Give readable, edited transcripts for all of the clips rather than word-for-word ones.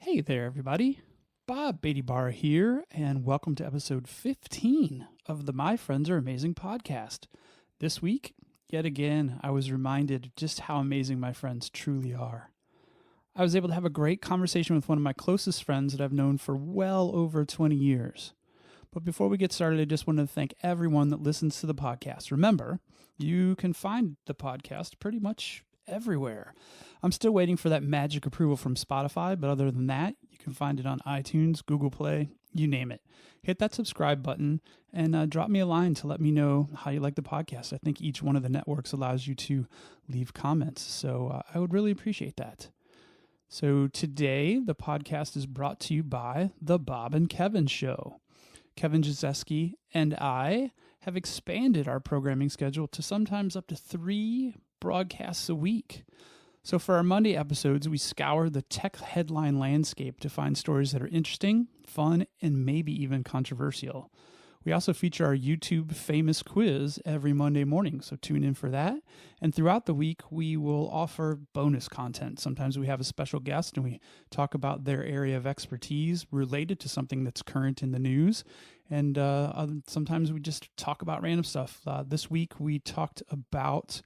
Hey there, everybody. Bob Baty-Barr here, and welcome to episode 15 of the My Friends Are Amazing podcast. This week, yet again, I was reminded just how amazing my friends truly are. I was able to have a great conversation with one of my closest friends that I've known for well over 20 years. But before we get started, I just wanted to thank everyone that listens to the podcast. Remember, you can find the podcast pretty much everywhere. I'm still waiting for that magic approval from Spotify, but other than that, you can find it on iTunes, Google Play, you name it. Hit that subscribe button and drop me a line to let me know how you like the podcast. I think each one of the networks allows you to leave comments, so I would really appreciate that. So today, the podcast is brought to you by The Bob and Kevin Show. Kevin Jazeski and I have expanded our programming schedule to sometimes up to 3 broadcasts a week. So for our Monday episodes, we scour the tech headline landscape to find stories that are interesting, fun, and maybe even controversial. We also feature our YouTube famous quiz every Monday morning, so tune in for that. And throughout the week, we will offer bonus content. Sometimes we have a special guest and we talk about their area of expertise related to something that's current in the news. And sometimes we just talk about random stuff. This week, we talked about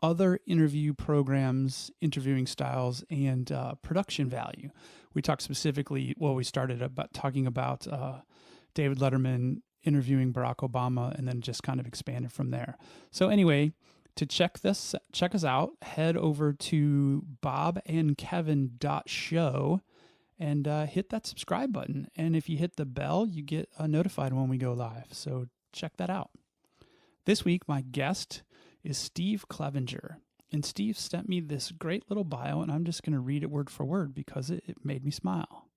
other interview programs, interviewing styles, and production value. We talked specifically, we started about talking about David Letterman interviewing Barack Obama, and then just kind of expanded from there. So anyway, to check us out, head over to bobandkevin.show and hit that subscribe button. And if you hit the bell, you get notified when we go live. So check that out. This week, my guest is Steve Clevenger. And Steve sent me this great little bio, and I'm just going to read it word for word because it made me smile.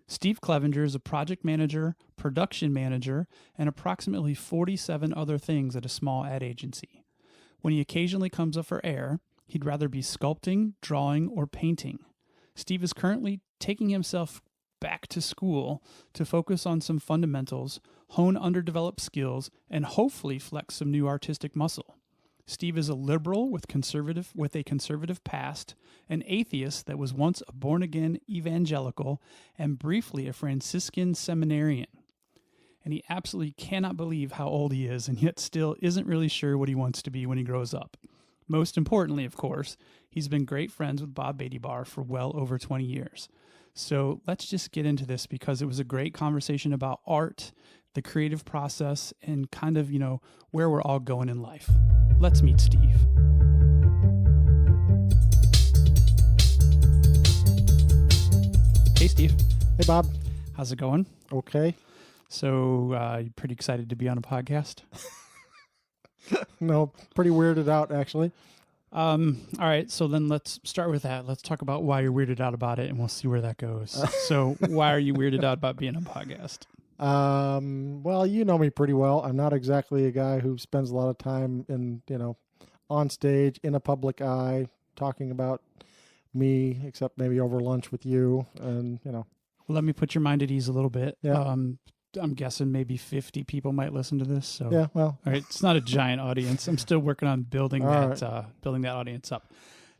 Steve Clevenger is a project manager, production manager, and approximately 47 other things at a small ad agency. When he occasionally comes up for air, he'd rather be sculpting, drawing, or painting. Steve is currently taking himself back to school to focus on some fundamentals, hone underdeveloped skills, and hopefully flex some new artistic muscle. Steve is a liberal with a conservative past, an atheist that was once a born-again evangelical, and briefly a Franciscan Seminarian. And he absolutely cannot believe how old he is, and yet still isn't really sure what he wants to be when he grows up. Most importantly, of course, he's been great friends with Bob Baty-Barr for well over 20 years. So let's just get into this because it was a great conversation about art, the creative process, and kind of, where we're all going in life. Let's meet Steve. Hey, Steve. Hey, Bob. How's it going? Okay. So, you pretty excited to be on a podcast? No, pretty weirded out, actually. All right, so then let's start with that. Let's talk about why you're weirded out about it, and we'll see where that goes. So why are you weirded out about being on a podcast? Well, you know me pretty well. I'm not exactly a guy who spends a lot of time on stage, in a public eye, talking about me, except maybe over lunch with you, and, Well, let me put your mind at ease a little bit. Yeah. I'm guessing maybe 50 people might listen to this. So Yeah, well. All right, it's not a giant audience. I'm still working on building that audience up.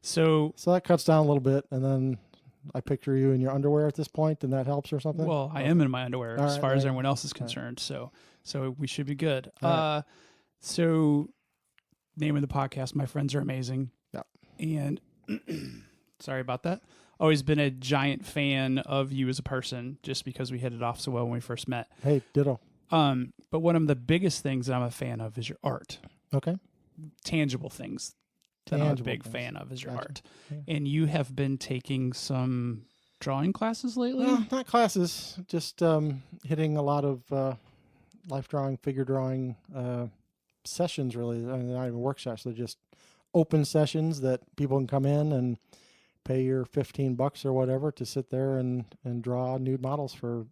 So that cuts down a little bit, and then I picture you in your underwear at this point, and that helps or something? Well, I am in my underwear as far as everyone else is All right. concerned. So we should be good. All So name of the podcast, My Friends Are Amazing. Yeah. And sorry about that. Always been a giant fan of you as a person just because we hit it off so well when we first met. Hey, ditto. But one of the biggest things that I'm a fan of is your art. Okay. Tangible things that I'm a big fan of is your art. Yeah. And you have been taking some drawing classes lately? Well, not classes, just hitting a lot of life drawing, figure drawing sessions, really. I mean, they're not even workshops. They're just open sessions that people can come in and pay your $15 or whatever to sit there and draw nude models for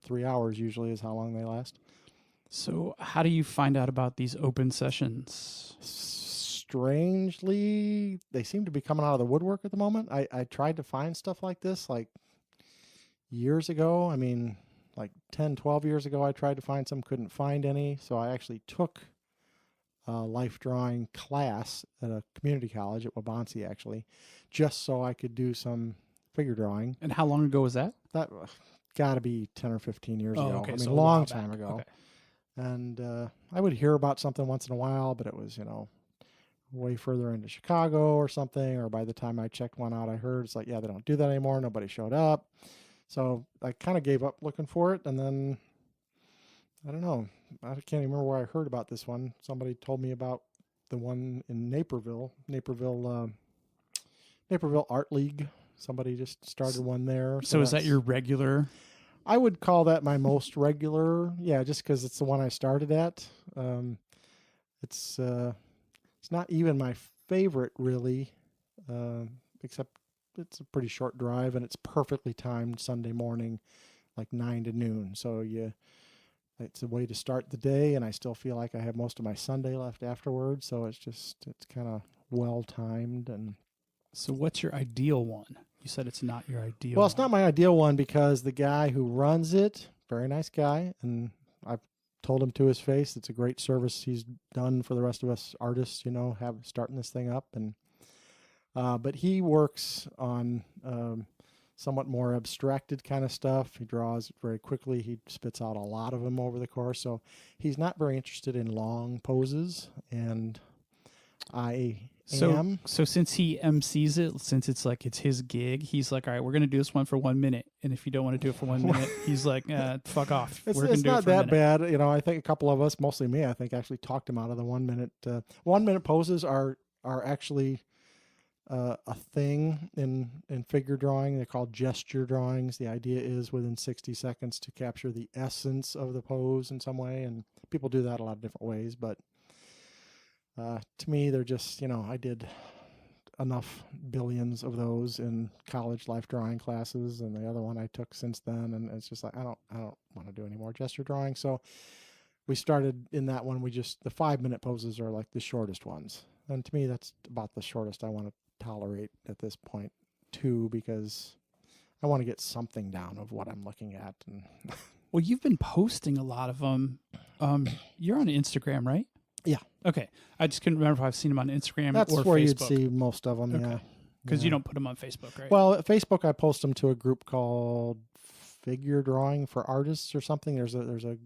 3 hours, usually is how long they last. So how do you find out about these open sessions? Strangely, they seem to be coming out of the woodwork at the moment. I tried to find stuff like this like years ago. I mean, like 10, 12 years ago, I tried to find some, couldn't find any. So I actually took a life drawing class at a community college at Wabansie, actually, just so I could do some figure drawing. And how long ago was that? That got to be 10 or 15 years ago. Okay, I mean, so a a long while time back. ago. Okay. And I would hear about something once in a while, but it was, way further into Chicago or something. Or by the time I checked one out, I heard it's like, yeah, they don't do that anymore. Nobody showed up. So I kind of gave up looking for it. And then, I don't know. I can't even remember where I heard about this one. Somebody told me about the one in Naperville Art League. Somebody just started one there. So is that your regular? I would call that my most regular. Yeah, just because it's the one I started at. It's not even my favorite really, except it's a pretty short drive and it's perfectly timed Sunday morning, like 9 to noon. So it's a way to start the day, and I still feel like I have most of my Sunday left afterwards. So it's kind of well timed. And so what's your ideal one? You said it's not your ideal. Well, it's not my ideal one because the guy who runs it, very nice guy, and I've told him to his face it's a great service he's done for the rest of us artists, starting this thing up. And but he works on somewhat more abstracted kind of stuff. He draws very quickly. He spits out a lot of them over the course. So he's not very interested in long poses, and I am. So since he MCs it, since it's his gig, he's like, all right, we're going to do this one for 1 minute. And if you don't want to do it for 1 minute, he's like, fuck off. It's not that bad. I think a couple of us, mostly me, I think actually talked him out of the 1 minute. 1 minute poses are actually a thing in figure drawing. They're called gesture drawings. The idea is within 60 seconds to capture the essence of the pose in some way. And people do that a lot of different ways, but to me, they're just, I did enough billions of those in college life drawing classes, and the other one I took since then, and it's just like, I don't want to do any more gesture drawing. So we started in that one. The 5 minute poses are like the shortest ones. And to me, that's about the shortest I want to tolerate at this point too, because I want to get something down of what I'm looking at. And well, you've been posting a lot of them. You're on Instagram, right? Yeah. Okay. I just couldn't remember if I've seen them on Instagram That's or where Facebook. you'd see most of them. Okay. Yeah. Because you don't put them on Facebook, right? Well, at Facebook, I post them to a group called Figure Drawing for Artists or something. There's a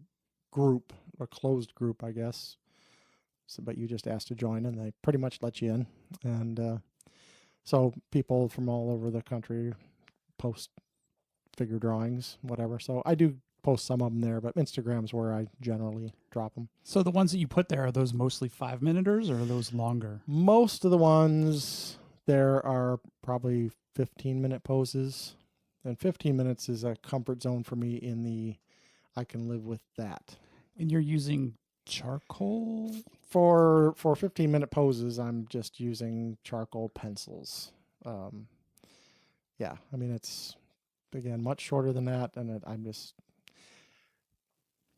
group, a closed group, I guess. So, but you just ask to join, and they pretty much let you in. And so people from all over the country post figure drawings, whatever. So I do post some of them there, but Instagram's where I generally drop them. So the ones that you put there, are those mostly 5 minuters or are those longer? Most of the ones there are probably 15-minute poses, and 15 minutes is a comfort zone for me I can live with that. And you're using charcoal? For 15-minute poses, I'm just using charcoal pencils. Yeah, I mean, it's, again, much shorter than that, and I'm just,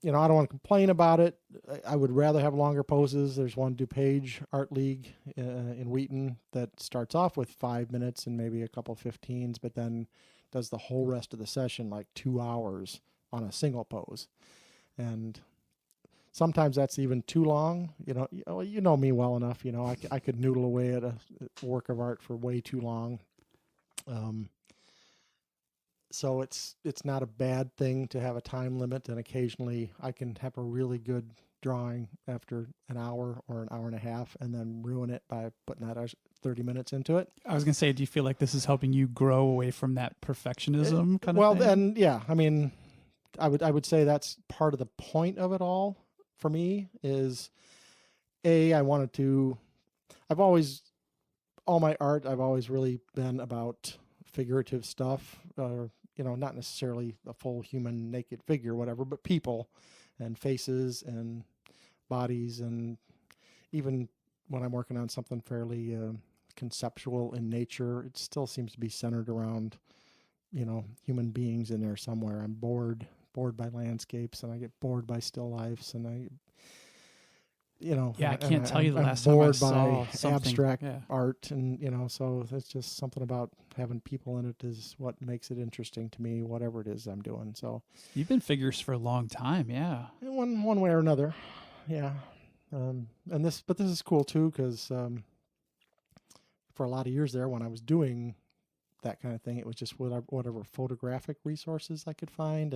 I don't want to complain about it. I would rather have longer poses. There's one DuPage Art League in Wheaton that starts off with 5 minutes and maybe a couple 15s, but then does the whole rest of the session like 2 hours on a single pose. And sometimes that's even too long. You know me well enough. I could noodle away at a work of art for way too long. So it's not a bad thing to have a time limit, and occasionally I can have a really good drawing after an hour or an hour and a half and then ruin it by putting that 30 minutes into it. I was going to say, do you feel like this is helping you grow away from that perfectionism kind of thing? Well, then, yeah. I mean, I would say that's part of the point of it all for me is, all my art, I've always really been about figurative stuff, not necessarily a full human naked figure, whatever, but people and faces and bodies. And even when I'm working on something fairly conceptual in nature, it still seems to be centered around, human beings in there somewhere. I'm bored by landscapes, and I get bored by still lifes, and I can't tell you the last time I saw bored by something. abstract art, and so it's just something about having people in it is what makes it interesting to me, whatever it is I'm doing. So you've been figures for a long time, yeah. In one way or another, yeah. But this is cool too, because for a lot of years there, when I was doing that kind of thing. It was just whatever photographic resources I could find,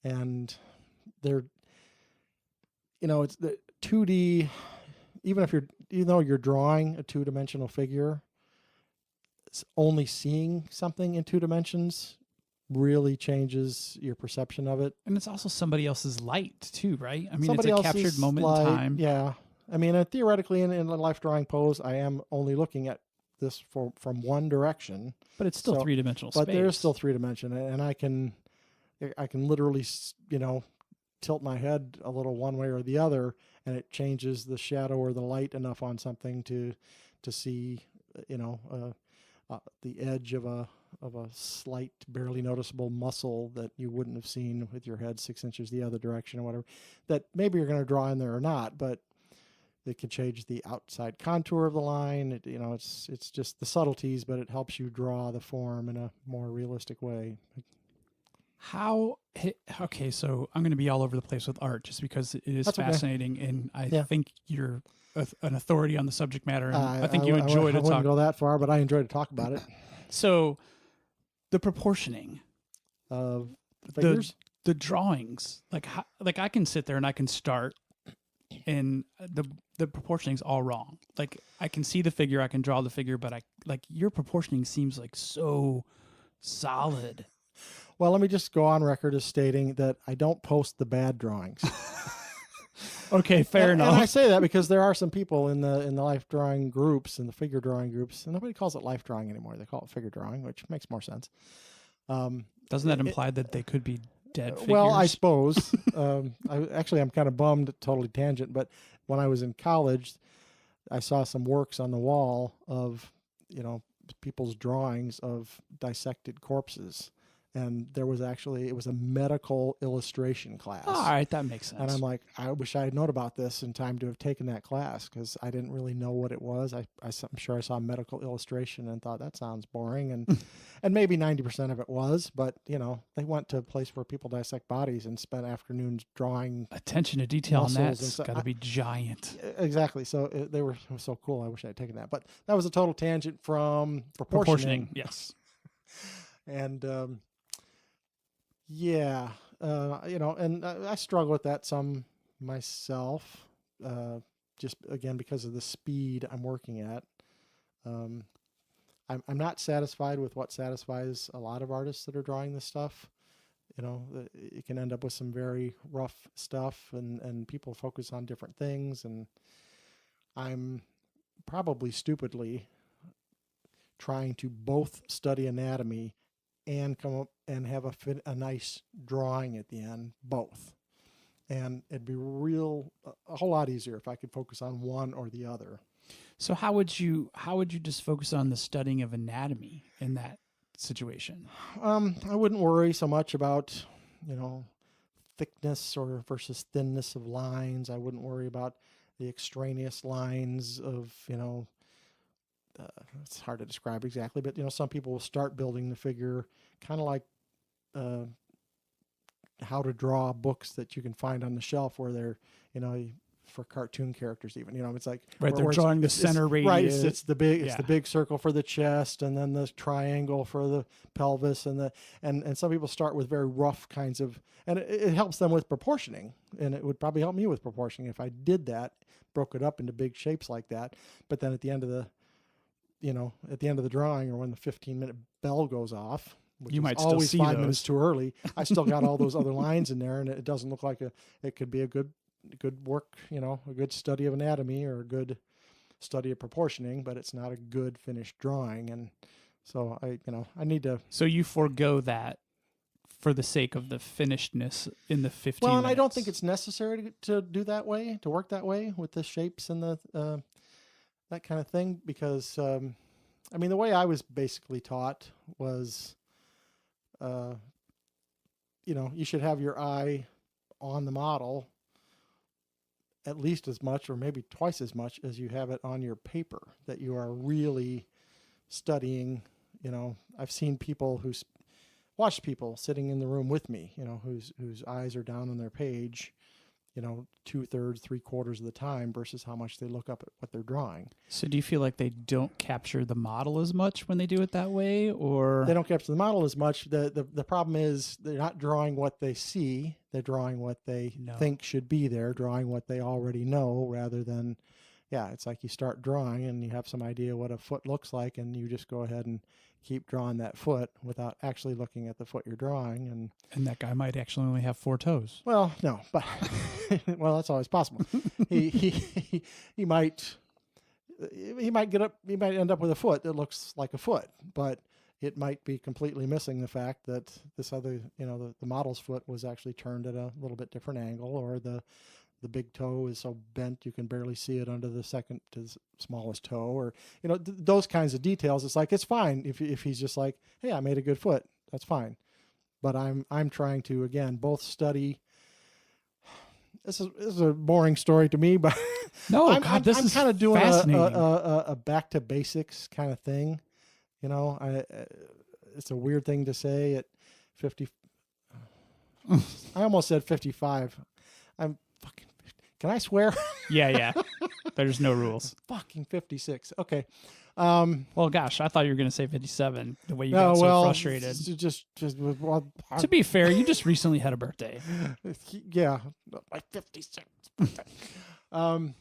and they're, it's the 2D. Even though you're drawing a two-dimensional figure, it's only seeing something in 2 dimensions really changes your perception of it. And it's also somebody else's light too, right? I mean, Somebody it's a else's captured moment light, in time. Yeah. I mean, theoretically, in a life drawing pose, I am only looking at this from one direction. But it's still three-dimensional space. But there is still 3 dimension, and I can literally, tilt my head a little one way or the other, and it changes the shadow or the light enough on something to see, the edge of a slight, barely noticeable muscle that you wouldn't have seen with your head 6 inches the other direction or whatever, that maybe you're going to draw in there or not, but it can change the outside contour of the line. It's just the subtleties, but it helps you draw the form in a more realistic way. Okay, so I'm going to be all over the place with art just because it is fascinating, and I think you're an authority on the subject matter, and I think you enjoy to talk. I wouldn't go that far, but I enjoy to talk about it. So the proportioning of figures, the drawings, like I can sit there and I can start, and the proportioning's all wrong. Like I can see the figure, I can draw the figure, but your proportioning seems like so solid. Well, let me just go on record as stating that I don't post the bad drawings. Okay, fair enough. And I say that because there are some people in the life drawing groups and the figure drawing groups, and nobody calls it life drawing anymore. They call it figure drawing, which makes more sense. Doesn't that imply that they could be dead figures? Well, I suppose. I'm kind of bummed, totally tangent, but when I was in college, I saw some works on the wall of, people's drawings of dissected corpses. And it was a medical illustration class. All right, that makes sense. And I'm like, I wish I had known about this in time to have taken that class, because I didn't really know what it was. I'm sure I saw medical illustration and thought that sounds boring, and maybe 90% of it was. But they went to a place where people dissect bodies and spent afternoons drawing. Attention to detail on that's got to be giant. Exactly. So it was so cool. I wish I had taken that. But that was a total tangent from proportioning. Yes. And and I struggle with that some myself, just again because of the speed I'm working at. I'm not satisfied with what satisfies a lot of artists that are drawing this stuff. You can end up with some very rough stuff, and people focus on different things, and I'm probably stupidly trying to both study anatomy and come up and have a nice drawing at the end, both. And it'd be a whole lot easier if I could focus on one or the other. So how would you just focus on the studying of anatomy in that situation? I wouldn't worry so much about, thickness versus thinness of lines. I wouldn't worry about the extraneous lines of, it's hard to describe exactly, but some people will start building the figure kind of like how to draw books that you can find on the shelf, where they're for cartoon characters even, it's like they're drawing the center radius. Right, it's the big circle for the chest, and then the triangle for the pelvis, and some people start with very rough kinds of, and it helps them with proportioning, and it would probably help me with proportioning if I did that, broke it up into big shapes like that. But then at the end of the drawing, or when the 15-minute bell goes off, which you is might still always see 5 those. minutes too early, I still got all those other lines in there, and it doesn't look like it could be a good work, a good study of anatomy or a good study of proportioning, but it's not a good finished drawing. And so I need to. So you forego that for the sake of the finishedness in the 15 Well, and minutes. I don't think it's necessary to do that way, to work that way with the shapes and the that kind of thing, because the way I was basically taught was, you should have your eye on the model at least as much, or maybe twice as much, as you have it on your paper, that you are really studying. I've seen people watched people sitting in the room with me, whose eyes are down on their page, 2/3, 3/4 of the time versus how much they look up at what they're drawing. So do you feel like they don't capture the model as much when they do it that way, or They don't capture the model as much. The problem is they're not drawing what they see. They're drawing what they think should be there, drawing what they already know rather than, it's like you start drawing and you have some idea what a foot looks like and you just go ahead and keep drawing that foot without actually looking at the foot you're drawing. And that guy might actually only have 4 toes. Well, no, but well, that's always possible. He might get up. He might end up with a foot that looks like a foot, but it might be completely missing the fact that this other, the model's foot was actually turned at a little bit different angle, or the big toe is so bent you can barely see it under the second to the smallest toe, or those kinds of details. It's like, it's fine if he's just like, hey, I made a good foot, that's fine. But I'm trying to, again, both study. This is a boring story to me, but no, I'm kind of doing a a back to basics kind of thing. It's a weird thing to say at 50. I almost said 55. I'm fucking. Can I swear? Yeah. There's no rules. Fucking 56. Okay. Well, gosh, I thought you were going to say 57. The way you got so frustrated. To be fair, you just recently had a birthday. Yeah, my 56th birthday. I'm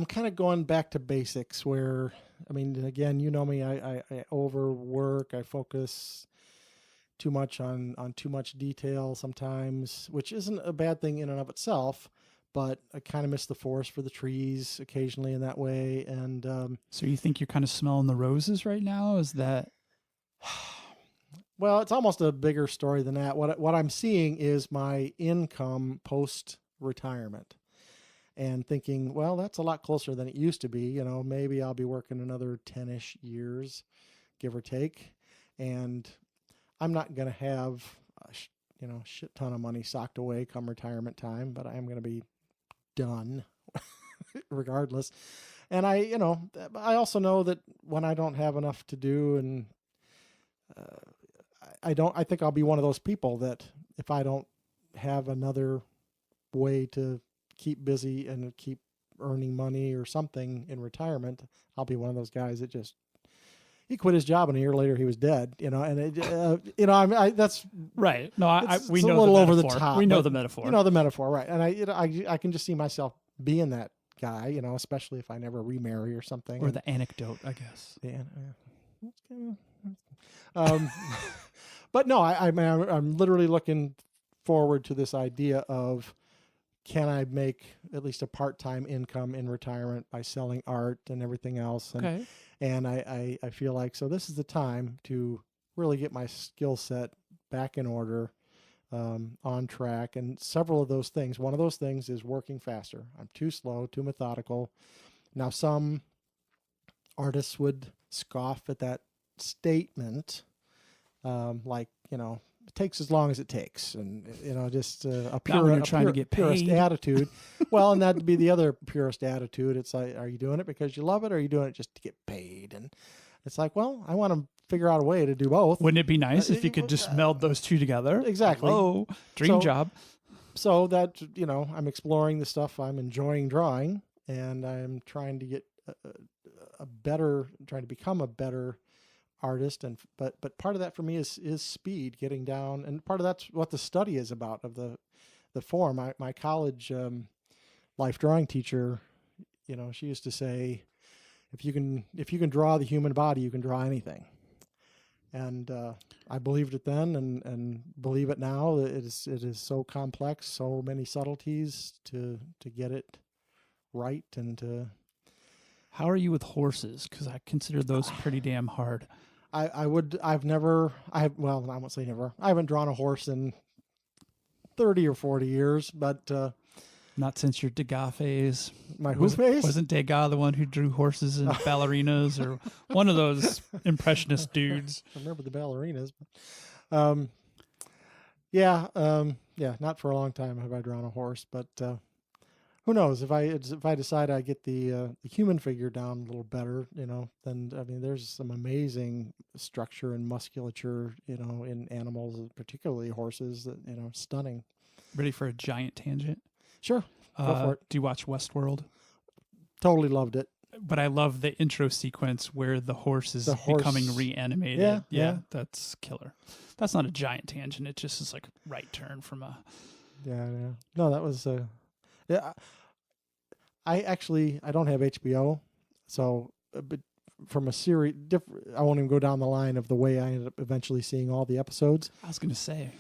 kind of going back to basics. Where, I mean, again, me. I overwork. I focus too much on too much detail sometimes, which isn't a bad thing in and of itself. But I kind of miss the forest for the trees occasionally in that way. And so you think you're kind of smelling the roses right now? Is that? Well, it's almost a bigger story than that. What I'm seeing is my income post-retirement and thinking, well, that's a lot closer than it used to be. Maybe I'll be working another 10-ish years, give or take. And I'm not going to have a shit ton of money socked away come retirement time, but I am going to be done regardless. And I also know that when I don't have enough to do, and I think I'll be one of those people that if I don't have another way to keep busy and keep earning money or something in retirement, I'll be one of those guys that just, he quit his job and a year later he was dead, and that's right. No, we know a little the over the metaphor. top. We know the metaphor. You know the metaphor, right? And I can just see myself being that guy, especially if I never remarry or something. Or the anecdote, I guess. But no, I'm literally looking forward to this idea of, can I make at least a part-time income in retirement by selling art and everything else? And, okay. And I feel like, so this is the time to really get my skill set back in order, on track. And several of those things, one of those things is working faster. I'm too slow, too methodical. Now, some artists would scoff at that statement, like, it takes as long as it takes, and just a purist attitude. Well, and that'd be the other purist attitude. It's like, are you doing it because you love it, or are you doing it just to get paid? And it's like, well, I want to figure out a way to do both. Wouldn't it be nice if you could just meld those two together? Exactly. Oh, dream job. So that I'm exploring the stuff I'm enjoying drawing, and I'm trying to get trying to become a better artist, but part of that for me is speed, getting down, and part of that's what the study is about of the form. My college life drawing teacher, she used to say, if you can draw the human body, you can draw anything. And I believed it then, and believe it now. It is so complex, so many subtleties to get it right, and to. How are you with horses? Because I consider those pretty damn hard. I won't say never. I haven't drawn a horse in 30 or 40 years, but not since your Degas phase. My who phase? Wasn't Degas the one who drew horses and ballerinas, or one of those impressionist dudes? I remember the ballerinas, but not for a long time have I drawn a horse, but who knows, if I decide I get the human figure down a little better, then there's some amazing structure and musculature, in animals, particularly horses, that stunning. Ready for a giant tangent? Sure. Go for it. Do you watch Westworld? Totally loved it. But I love the intro sequence where the horse is horse. becoming reanimated. Yeah, Yeah, yeah. that's killer. That's not a giant tangent. It just is like a right turn from a... Yeah. No, that was... yeah. I don't have HBO, so... but from a series... I won't even go down the line of the way I ended up eventually seeing all the episodes. I was going to say...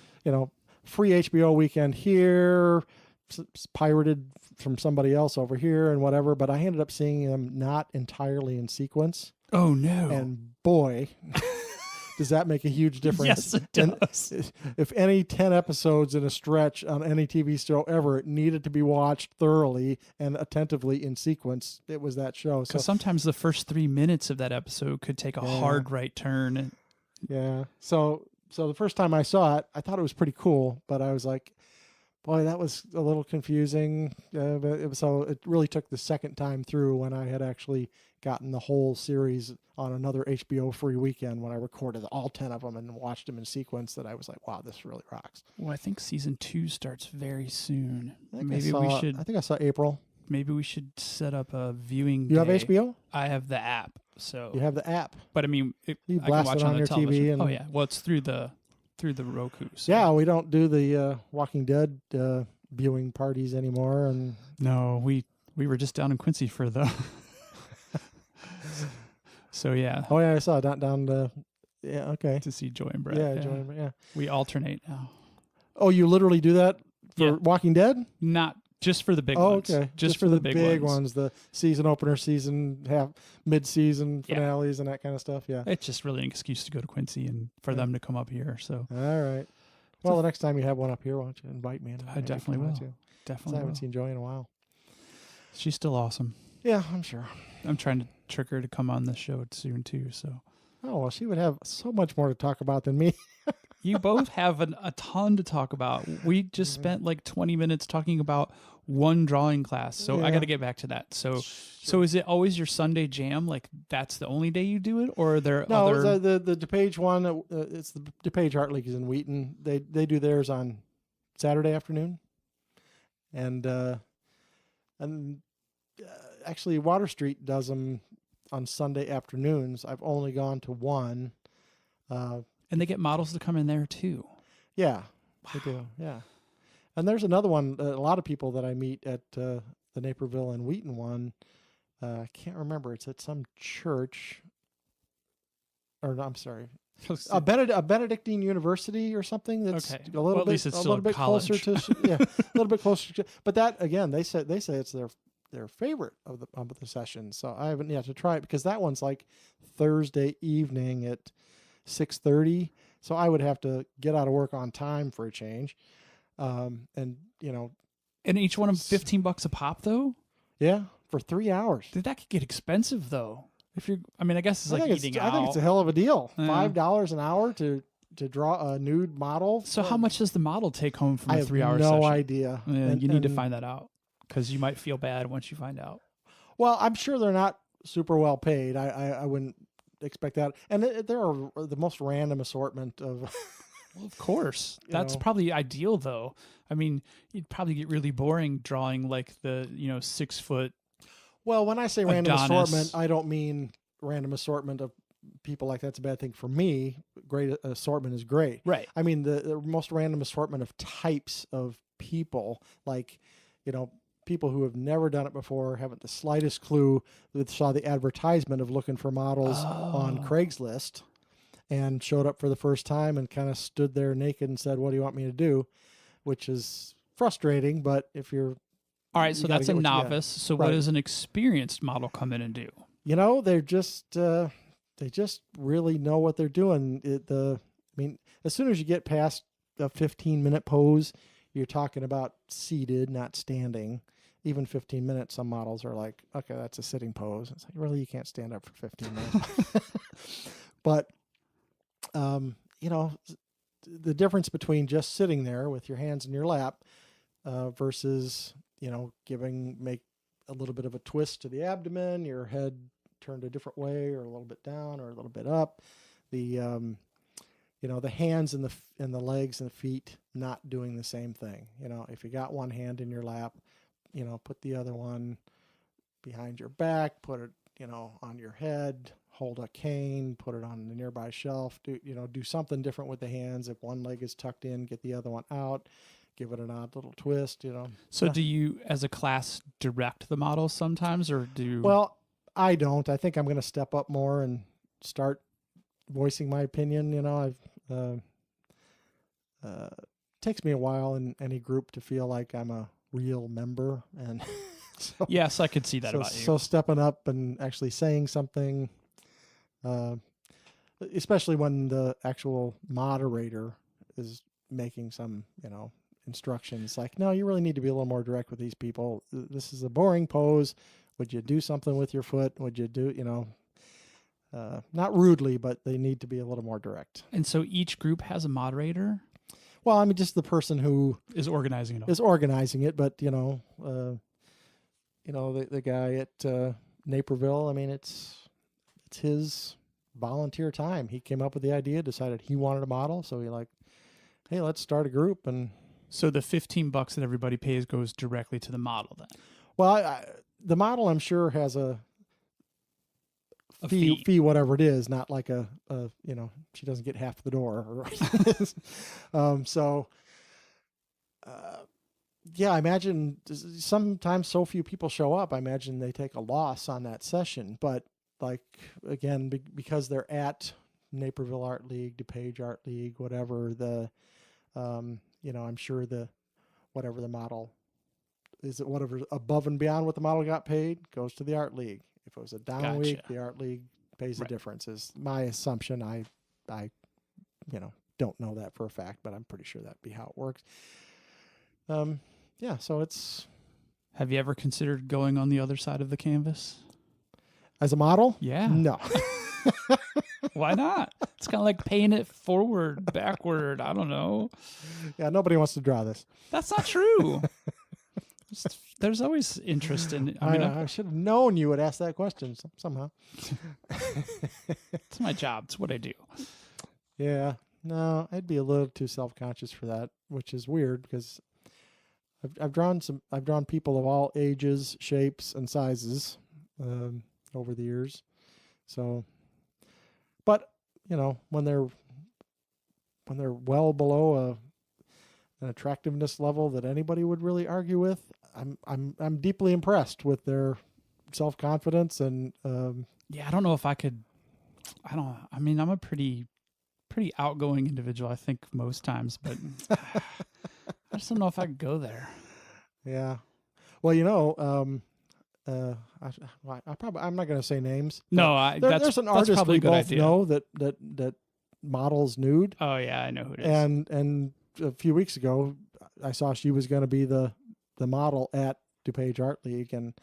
Free HBO weekend here... pirated from somebody else over here and whatever, but I ended up seeing them not entirely in sequence. Oh, no. And boy, does that make a huge difference. Yes, it does. And if any 10 episodes in a stretch on any TV show ever, it needed to be watched thoroughly and attentively in sequence, it was that show. Because sometimes the first 3 minutes of that episode could take a hard right turn. Yeah. So the first time I saw it, I thought it was pretty cool, but I was like, boy, that was a little confusing. But it really took the second time through when I had actually gotten the whole series on another HBO free weekend when I recorded all 10 of them and watched them in sequence that I was like, wow, this really rocks. Well, I think season 2 starts very soon. I think I saw April. Maybe we should set up a viewing day. You have HBO? I have the app. So you have the app. But I mean, you I can blast watch it on the your television. TV. And, oh, yeah. Well, it's through the Roku. So. Yeah, we don't do the Walking Dead viewing parties anymore. And no, we were just down in Quincy for the... So, yeah. Oh, yeah, I saw it down to... Yeah, okay. To see Joy and Brett. Yeah, Joy and Brett, yeah. We alternate now. Oh, you literally do that for Walking Dead? Not just for the big ones. Oh, okay. Just for the big ones. The season opener, mid-season finales and that kind of stuff, yeah. It's just really an excuse to go to Quincy and for them to come up here, so. All right. Well, the next time you have one up here, why don't you invite me? I definitely will. I haven't seen Joy in a while. She's still awesome. Yeah, I'm sure. I'm trying to trick her to come on the show soon, too, so. Oh, well, she would have so much more to talk about than me. You both have a ton to talk about. We just spent like 20 minutes talking about one drawing class, so I got to get back to that. So, So is it always your Sunday jam? Like that's the only day you do it, or are there other? No, the DePage one. It's the DePage Art League is in Wheaton. They do theirs on Saturday afternoon, and actually Water Street does them on Sunday afternoons. I've only gone to one. And they get models to come in there too. Yeah, they do. Yeah, and there's another one. A lot of people that I meet at the Naperville and Wheaton one. I can't remember. It's at some church. Or no, I'm sorry, a Benedictine University or something. That's a little bit, a little bit closer to a little bit closer to. But that again, they say it's their favorite of the sessions. So I haven't yet to try it because that one's like Thursday evening at 6:30, so I would have to get out of work on time for a change, and each one of them $15 a pop though. Yeah, for 3 hours. Dude, that could get expensive though. I guess it's like eating out. I think it's a hell of a deal. $5 an hour to draw a nude model. So how much does the model take home from a 3 hour session? I have no idea. Yeah, you need to find that out because you might feel bad once you find out. Well, I'm sure they're not super well paid. I wouldn't expect that, and there are the most random assortment of well, of course that's probably ideal though. I mean, you'd probably get really boring drawing like the 6 foot. Well, when I say random Adonis. assortment, I don't mean random assortment of people like that's a bad thing for me. Great assortment is great, right? I mean the most random assortment of types of people, like people who have never done it before, haven't the slightest clue, that saw the advertisement of looking for models on Craigslist and showed up for the first time and kind of stood there naked and said, what do you want me to do? Which is frustrating, but if you're... All right, so that's a novice. So what does an experienced model come in and do? They're just... they just really know what they're doing. As soon as you get past the 15-minute pose, you're talking about seated, not standing. Even 15 minutes, some models are like, okay, that's a sitting pose. It's like, really, you can't stand up for 15 minutes. But, the difference between just sitting there with your hands in your lap versus, make a little bit of a twist to the abdomen, your head turned a different way or a little bit down or a little bit up. The hands and the legs and the feet not doing the same thing. If you got one hand in your lap, put the other one behind your back, put it, on your head, hold a cane, put it on the nearby shelf, do something different with the hands. If one leg is tucked in, get the other one out, give it an odd little twist, So do you, as a class, direct the models sometimes, or do you... Well, I don't. I think I'm going to step up more and start voicing my opinion. Takes me a while in any group to feel like I'm a real member, and so, yes, I could see that about you. So stepping up and actually saying something, especially when the actual moderator is making some, instructions, like, no, you really need to be a little more direct with these people. This is a boring pose. Would you do something with your foot? Would you do, not rudely, but they need to be a little more direct. And so each group has a moderator? Well, I mean, just the person who is organizing it all. Is organizing it, but the guy at Naperville, I mean, it's his volunteer time. He came up with the idea, decided he wanted a model, so he hey, let's start a group. And so the $15 that everybody pays goes directly to the model then? Well, the model, I'm sure, has a fee, whatever it is, not like she doesn't get half the door. Yeah, I imagine sometimes so few people show up. I imagine they take a loss on that session. But again, because they're at Naperville Art League, DuPage Art League, whatever I'm sure whatever the model is, whatever above and beyond what the model got paid goes to the Art League. If it was a down week, the Art League pays the difference. Is my assumption. I don't know that for a fact, but I'm pretty sure that'd be how it works. Yeah, so it's... Have you ever considered going on the other side of the canvas? As a model? Yeah. No. Why not? It's kind of like paying it forward, backward. I don't know. Yeah, nobody wants to draw this. That's not true. There's always interest in... I should have known you would ask that question somehow. It's my job. It's what I do. Yeah. No, I'd be a little too self-conscious for that, which is weird because I've drawn people of all ages, shapes, and sizes over the years. So, but when they're well below an attractiveness level that anybody would really argue with, I'm deeply impressed with their self-confidence and yeah, I don't know if I could. I'm a pretty outgoing individual, I think, most times, but I just don't know if I could go there. Yeah. Well, I'm not going to say names. No, there's an artist we both know that models nude. Oh yeah, I know who it is. And a few weeks ago, I saw she was going to be the model at DuPage Art League, and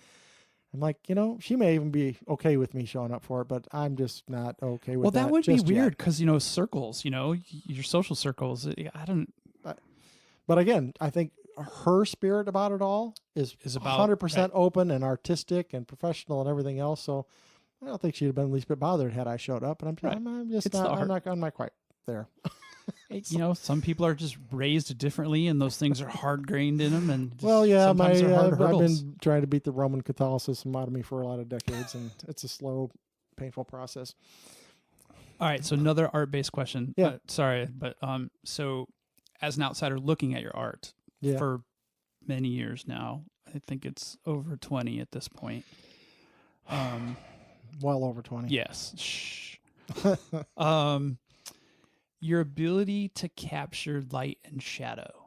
I'm like, she may even be okay with me showing up for it, but I'm just not okay with that. Well, that would be weird because, circles, your social circles, I don't... But again, I think her spirit about it all is about 100% open and artistic and professional and everything else. So I don't think she'd have been the least bit bothered had I showed up. And I'm not quite there. Some people are just raised differently, and those things are hard grained in them. And I've been trying to beat the Roman Catholicism out of me for a lot of decades, and it's a slow, painful process. All right, so another art-based question. Yeah. Sorry, but so as an outsider looking at your art for many years now, I think it's over 20 at this point. Well over 20. Yes. Shh. Your ability to capture light and shadow,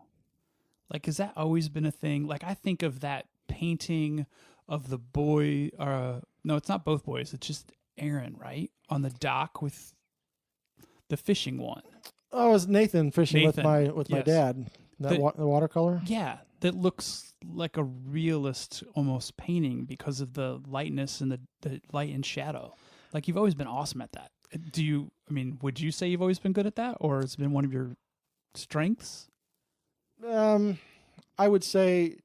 has that always been a thing? I think of that painting of the boy, no, it's not both boys. It's just Aaron, right? On the dock with the fishing one. Oh, it was Nathan fishing with my dad. The watercolor? Yeah. That looks like a realist almost painting because of the lightness and the light and shadow. You've always been awesome at that. Would you say you've always been good at that, or it's been one of your strengths? I would say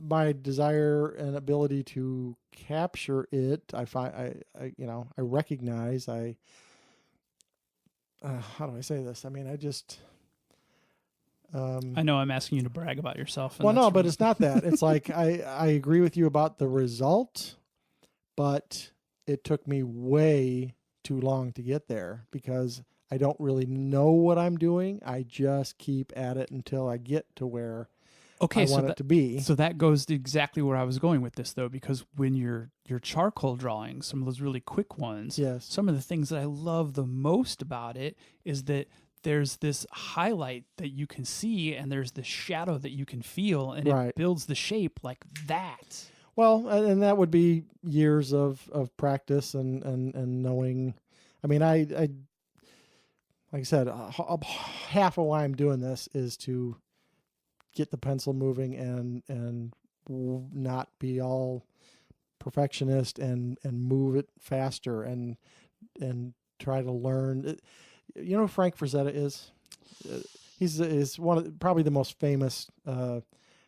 my desire and ability to capture it, I recognize, how do I say this? I know I'm asking you to brag about yourself. And Well, no, that's but really- it's not that. It's like I agree with you about the result, but it took me way too long to get there because I don't really know what I'm doing. I just keep at it until I get to where okay, I so want it to be. So that goes to exactly where I was going with this, though, because when you're charcoal drawing, some of those really quick ones, Yes. some of the things that I love the most about it is that there's this highlight that you can see and there's this shadow that you can feel, and Right. it builds the shape like that. Well, and that would be years of practice and knowing. I mean, I like I said, half of why I'm doing this is to get the pencil moving and not be all perfectionist and move it faster and try to learn. You know who Frank Frazetta is? He's one of probably the most famous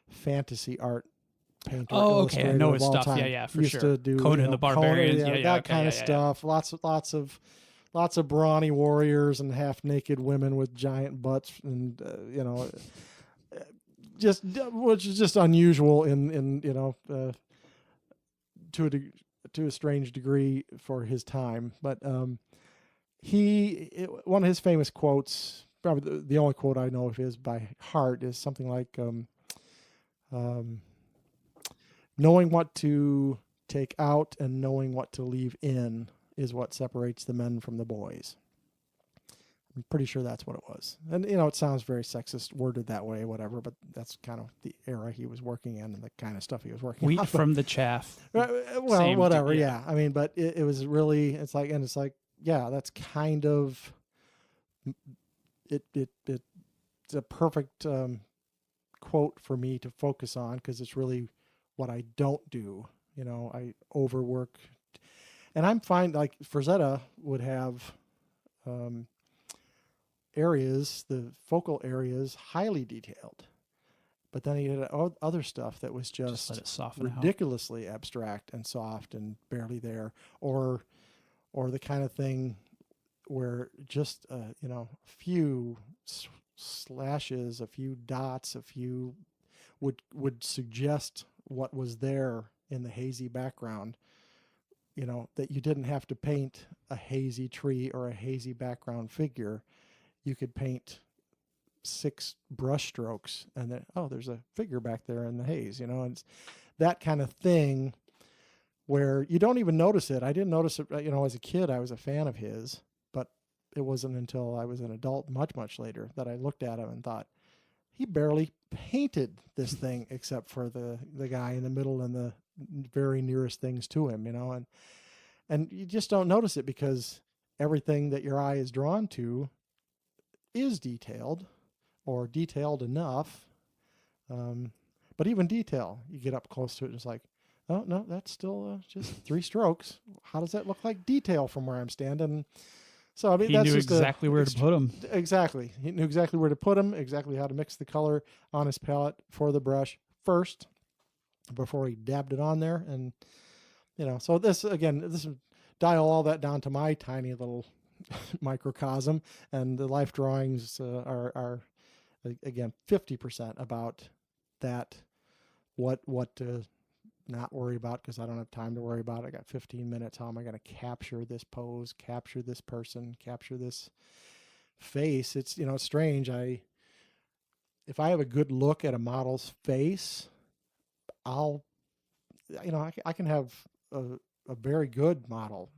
fantasy art painter. Oh, okay, I know illustrator his of all stuff. time. Yeah, for Used sure. to do Conan the Barbarians. Conan, Yeah, that okay, kind of yeah. stuff. Lots of brawny warriors and half naked women with giant butts, and just which is just unusual in to a strange degree for his time. But one of his famous quotes, probably the only quote I know of his by heart, is something like, knowing what to take out and knowing what to leave in is what separates the men from the boys. I'm pretty sure that's what it was. And, it sounds very sexist worded that way, whatever, but that's kind of the era he was working in and the kind of stuff he was working on. Wheat from the chaff. Well, Same, whatever, yeah. yeah. I mean, but it was really, it's like, yeah, that's kind of, it's a perfect quote for me to focus on because it's really what I don't do. I overwork. And I'm fine, like Frazetta would have areas, the focal areas, highly detailed. But then he had other stuff that was just let it soften out. ridiculously abstract and soft and barely there, or the kind of thing where just a few slashes, a few dots, a few would suggest what was there in the hazy background. That you didn't have to paint a hazy tree or a hazy background figure. You could paint 6 brush strokes and then, there's a figure back there in the haze, and it's that kind of thing where you don't even notice it. I didn't notice it, as a kid. I was a fan of his, but it wasn't until I was an adult much, much later that I looked at him and thought, he barely painted this thing except for the guy in the middle and the very nearest things to him, and you just don't notice it because everything that your eye is drawn to is detailed or detailed enough. But even detail, you get up close to it, it's like, oh no, that's still just 3 strokes. How does that look like detail from where I'm standing? So I mean, He that's knew just exactly where to put them. Exactly, he knew exactly where to put them, exactly how to mix the color on his palette for the brush first before he dabbed it on there, and So this dial all that down to my tiny little microcosm, and the life drawings are again 50% about that. What to not worry about because I don't have time to worry about it. I got 15 minutes. How am I going to capture this pose, capture this person, capture this face? It's strange. If I have a good look at a model's face, I'll I can have a very good model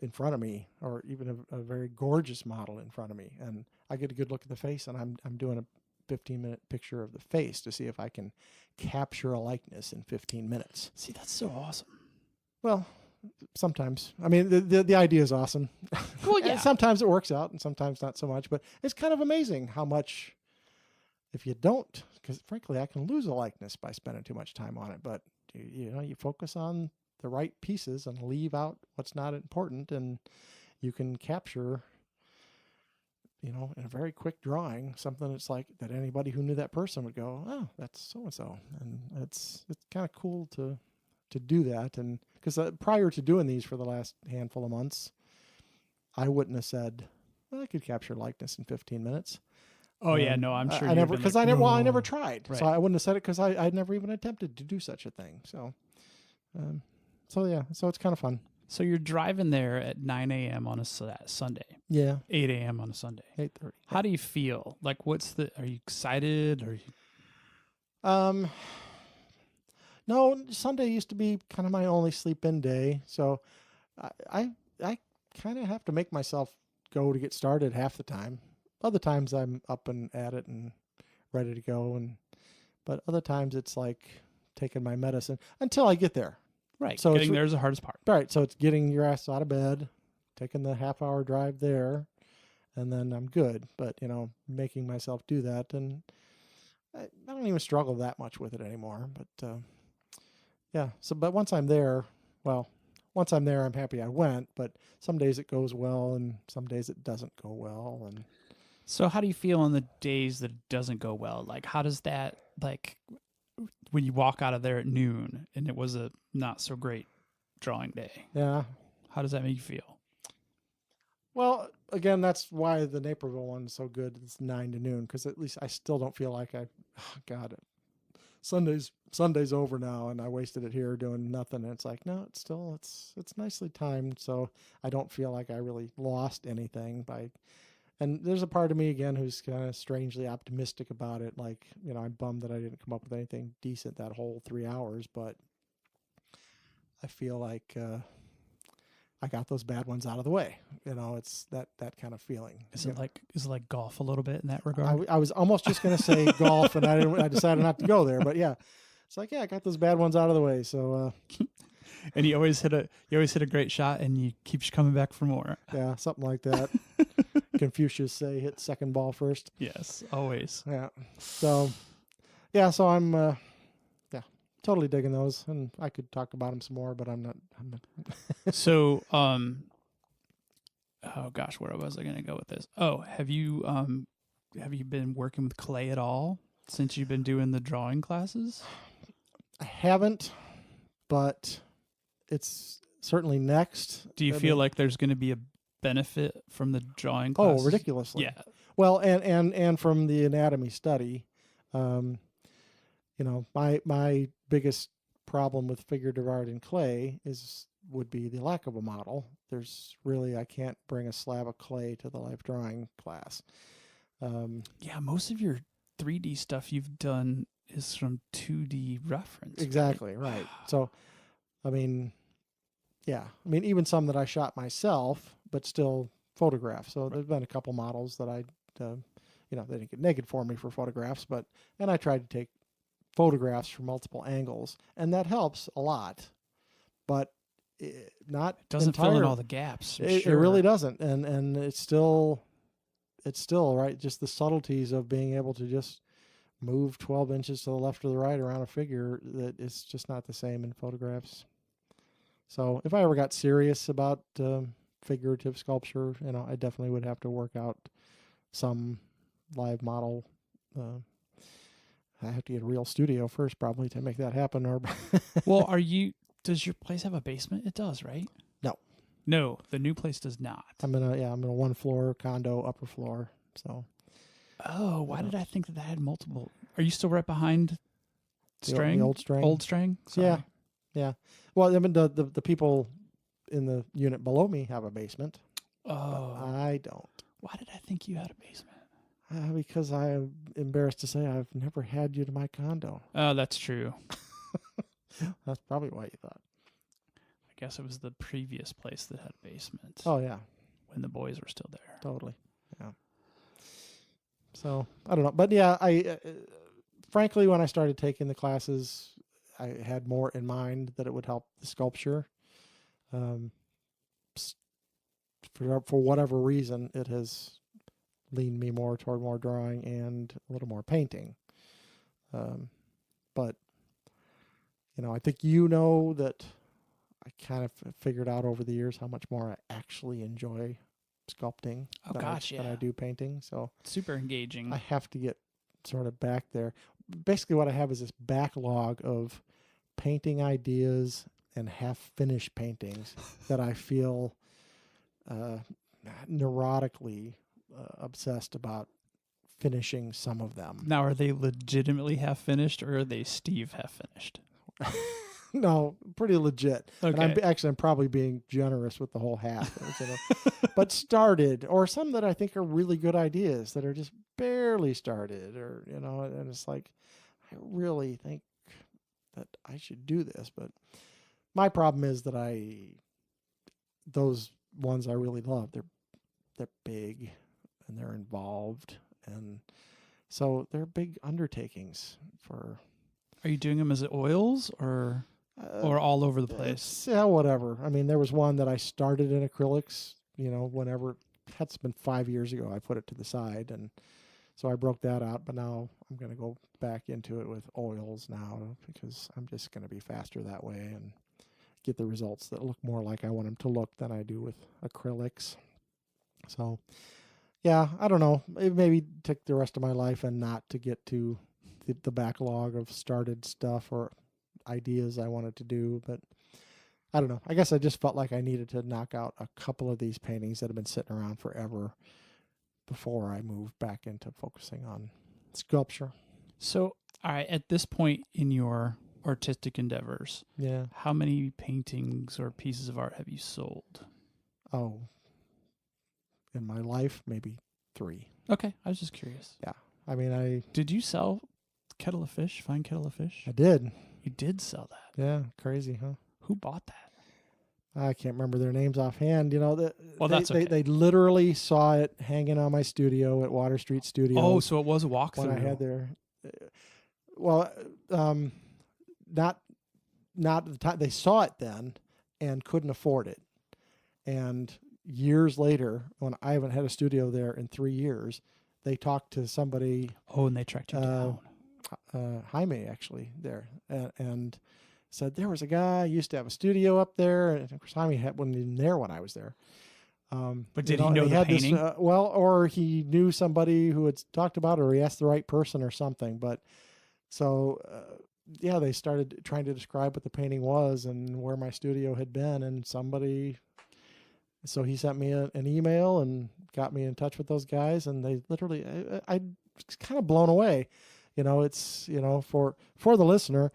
in front of me, or even a very gorgeous model in front of me, and I get a good look at the face, and I'm doing a 15-minute picture of the face to see if I can capture a likeness in 15 minutes. See, that's so awesome. Well, sometimes. I mean, the idea is awesome. Well, yeah. Sometimes it works out, and sometimes not so much. But it's kind of amazing how much, if you don't, because frankly, I can lose a likeness by spending too much time on it. But you focus on the right pieces and leave out what's not important, and you can capture, in a very quick drawing, something that's like that anybody who knew that person would go, oh, that's so and so, and it's kind of cool to do that. And because prior to doing these for the last handful of months, I wouldn't have said, well, I could capture likeness in 15 minutes. Oh yeah, no, I'm sure I never, because I never tried, Right. so I wouldn't have said it because I'd never even attempted to do such a thing. So, so it's kind of fun. So you're driving there at 9 a.m. on a Sunday, Yeah, 8 a.m. on a Sunday. 8:30. How do you feel? Like, are you excited? Or No, Sunday used to be kind of my only sleep-in day, so I kind of have to make myself go to get started half the time. Other times I'm up and at it and ready to go, but other times it's like taking my medicine until I get there. right? So Getting there is the hardest part. Right, so it's getting your ass out of bed, taking the half-hour drive there, and then I'm good. But making myself do that, and I don't even struggle that much with it anymore. But yeah. So, but once I'm there, I'm happy I went. But some days it goes well, and some days it doesn't go well. And So how do you feel on the days that it doesn't go well? Like, how does that, like, when you walk out of there at noon and it was a not so great drawing day? yeah. How does that make you feel? Well, again, that's why the Naperville one is so good. It's 9 to noon, because at least I still don't feel like God, Sunday's over now, and I wasted it here doing nothing. And it's like, no, it's nicely timed, so I don't feel like I really lost anything by. And there's a part of me again who's kind of strangely optimistic about it. Like, I'm bummed that I didn't come up with anything decent that whole 3 hours, but I feel like I got those bad ones out of the way. It's that kind of feeling. Is it like golf a little bit in that regard? I was almost just going to say golf, and I decided not to go there. But yeah, it's like, I got those bad ones out of the way. So and you always hit a great shot, and you keep coming back for more. yeah, something like that. Confucius say hit second ball first. Yes, always. Yeah. So I'm totally digging those, and I could talk about them some more, but I'm not. So, oh gosh, where was I going to go with this? Oh, have you been working with clay at all since you've been doing the drawing classes? I haven't, but it's certainly next. Do you feel like there's going to be a benefit from the drawing classes? Oh, ridiculously. Yeah. Well, and from the anatomy study, my biggest problem with figurative art in clay would be the lack of a model. I can't bring a slab of clay to the life drawing class. Yeah, most of your 3D stuff you've done is from 2D reference. Exactly, right. So, even some that I shot myself, but still photographs. So there's been a couple models that they didn't get naked for me for photographs, and I tried to take photographs from multiple angles, and that helps a lot, but it doesn't fill in all the gaps. It really doesn't, and it's still right. Just the subtleties of being able to just move 12 inches to the left or the right around a figure, that it's just not the same in photographs. So if I ever got serious about figurative sculpture, I definitely would have to work out some live model. I have to get a real studio first, probably, to make that happen. Or well, does your place have a basement? It does, right? No, the new place does not. I'm in a 1-floor condo, upper floor. So. Oh, why did I think that had multiple? Are you still right behind Strang? The old Strang. Old Strang? Sorry. Yeah. Well, the people in the unit below me have a basement. Oh. I don't. Why did I think you had a basement? Because I am embarrassed to say I've never had you to my condo. Oh, that's true. That's probably why you thought. I guess it was the previous place that had a basement. Oh, yeah. When the boys were still there. Totally. Yeah. So, I don't know. But yeah, frankly, when I started taking the classes, I had more in mind that it would help the sculpture. For whatever reason, it has leaned me more toward more drawing and a little more painting. But, I think that I kind of figured out over the years how much more I actually enjoy sculpting than I do painting. So super engaging. I have to get sort of back there. Basically, what I have is this backlog of painting ideas and half-finished paintings that I feel neurotically obsessed about finishing some of them. Now, are they legitimately half finished, or are they Steve half finished? No, pretty legit. Okay. And I'm probably being generous with the whole half. But started, or some that I think are really good ideas that are just barely started, or, and it's like, I really think that I should do this. But my problem is that those ones I really love, they're big and they're involved. And so they're big undertakings for... Are you doing them as oils or all over the place? Yeah, whatever. I mean, there was one that I started in acrylics, whenever, that's been 5 years ago, I put it to the side. And so I broke that out, but now I'm going to go back into it with oils now, because I'm just going to be faster that way and get the results that look more like I want them to look than I do with acrylics. So, yeah, I don't know. It maybe take the rest of my life and not to get to the backlog of started stuff or ideas I wanted to do, but I don't know. I guess I just felt like I needed to knock out a couple of these paintings that have been sitting around forever before I moved back into focusing on sculpture. So, all right, at this point in your artistic endeavors, Yeah. how many paintings or pieces of art have you sold? Oh, in my life, maybe 3. Okay, I was just curious. Yeah. I mean, Did you sell Kettle of Fish, Fine Kettle of Fish? I did. You did sell that. Yeah. Crazy, huh? Who bought that? I can't remember their names offhand. That's okay. They literally saw it hanging on my studio at Water Street Studios. Oh, so it was a walkthrough. When I had their, well, not at the time. They saw it then and couldn't afford it. And years later, when I haven't had a studio there in 3 years, they talked to somebody. Oh, and they tracked you down. Jaime, actually, there, and said there was a guy who used to have a studio up there. And of course, Jaime wasn't even there when I was there. But did he know the painting? Or he knew somebody who had talked about it, or he asked the right person or something. But so, yeah, they started trying to describe what the painting was and where my studio had been. And so he sent me an email and got me in touch with those guys. And they literally, I was kind of blown away. It's, for the listener,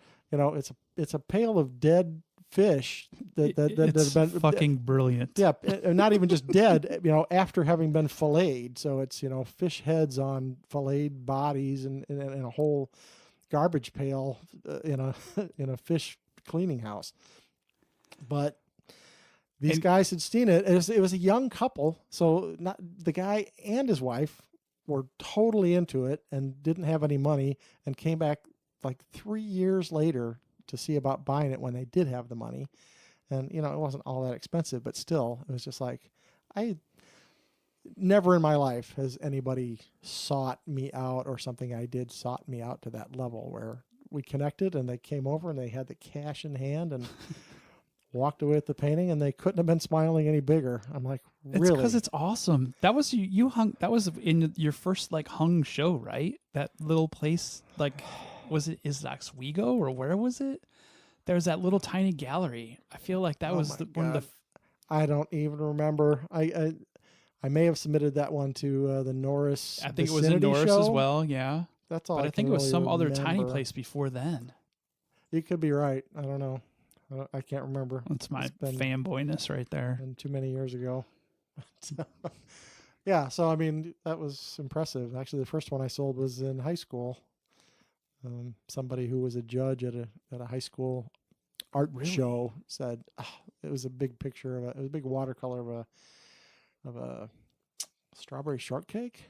it's a pail of dead fish that it's have been fucking brilliant. Yeah, not even just dead, after having been filleted. So it's, fish heads on filleted bodies and in a whole garbage pail in a fish cleaning house. But these guys had seen it. It was a young couple, so not the guy and his wife were totally into it and didn't have any money, and came back like 3 years later to see about buying it when they did have the money. And, it wasn't all that expensive, but still, it was just like, I never in my life has anybody sought me out, or something I did sought me out to that level where we connected and they came over and they had the cash in hand and walked away with the painting, and they couldn't have been smiling any bigger. I'm like, really? It's because it's awesome. That was you hung. That was in your first hung show, right? That little place, was it Oswego or where was it? There was that little tiny gallery. I feel like that was one of the. I don't even remember. I may have submitted that one to the Norris. I think it was in Norris show. As well. Yeah, that's all. But I think it was some other tiny place before then. You could be right. I don't know. I can't remember. That's my fanboyness right there. And too many years ago. Yeah, so I mean, that was impressive. Actually, the first one I sold was in high school. Somebody who was a judge at a high school art show said it was a big picture it was a big watercolor of a strawberry shortcake,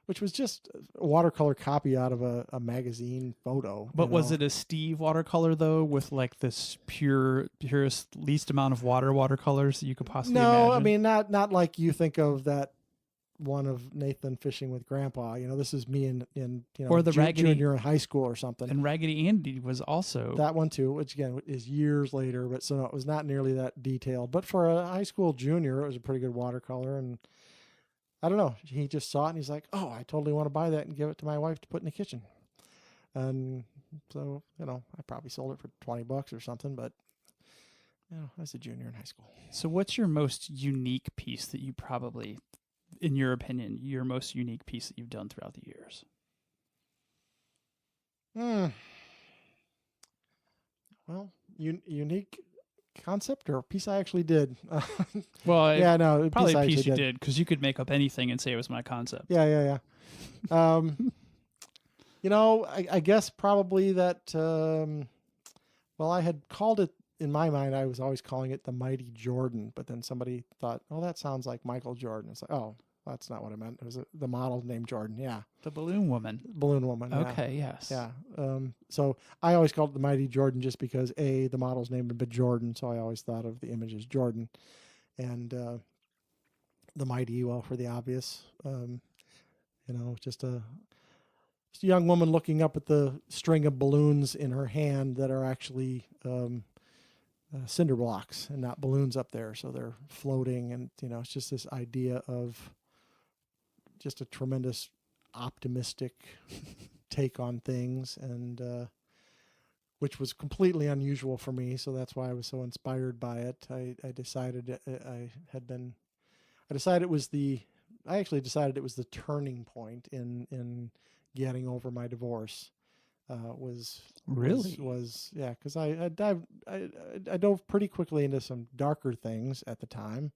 which was just a watercolor copy out of a magazine photo. But was it a Steve watercolor though, with this purest, least amount of watercolors that you could possibly imagine? No, I mean not like you think of that one of Nathan fishing with Grandpa. This is me in or the junior in high school or something. And Raggedy Andy was also that one too, which again is years later. But so no, it was not nearly that detailed. But for a high school junior, it was a pretty good watercolor. And I don't know. He just saw it and he's like, "Oh, I totally want to buy that and give it to my wife to put in the kitchen." And so, I probably sold it for $20 or something, but I was a junior in high school. So what's your most unique piece that you probably in your opinion, your most unique piece that you've done throughout the years? Well, unique concept or a piece I actually did. Well, yeah, no, probably a piece you did because you could make up anything and say it was my concept. Yeah. I guess probably that. Well, I had called it in my mind. I was always calling it the Mighty Jordan, but then somebody thought, "Oh, that sounds like Michael Jordan." It's like, "Oh, that's not what I meant. It was the model named Jordan." Yeah, The balloon woman. Balloon Woman. Okay, yes. Yeah. So I always called it the Mighty Jordan just because the model's named Jordan, so I always thought of the image as Jordan, and the Mighty, well, for the obvious. Just a young woman looking up at the string of balloons in her hand that are actually cinder blocks and not balloons up there, so they're floating, and it's just this idea of just a tremendous optimistic take on things, and which was completely unusual for me, so that's why I was so inspired by it. I decided it was the turning point in getting over my divorce. Really? Yeah, because I dove pretty quickly into some darker things at the time.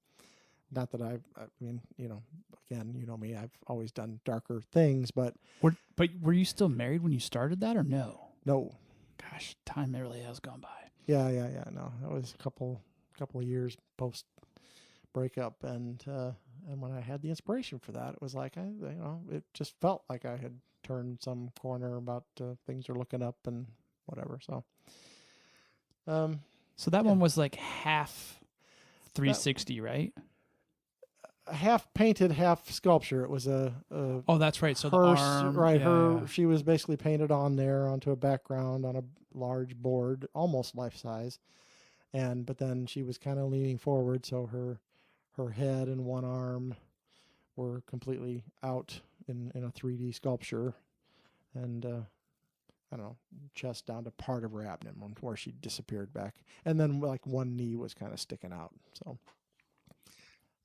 Not that I mean, again, you know me, I've always done darker things, but were you still married when you started that, or no? No. Gosh, time really has gone by. Yeah. No, that was a couple of years post breakup, and when I had the inspiration for that, it was like it just felt like I had turned some corner about things are looking up and whatever. So, so that one was like half 360, right? Half painted, half sculpture. It was oh, that's right. So her, the arm, right? yeah. She was basically painted on there onto a background on a large board, almost life size, but then she was kind of leaning forward, so her head and one arm were completely out in a 3D sculpture, and I don't know, chest down to part of her abdomen where she disappeared back, and then like one knee was kind of sticking out. So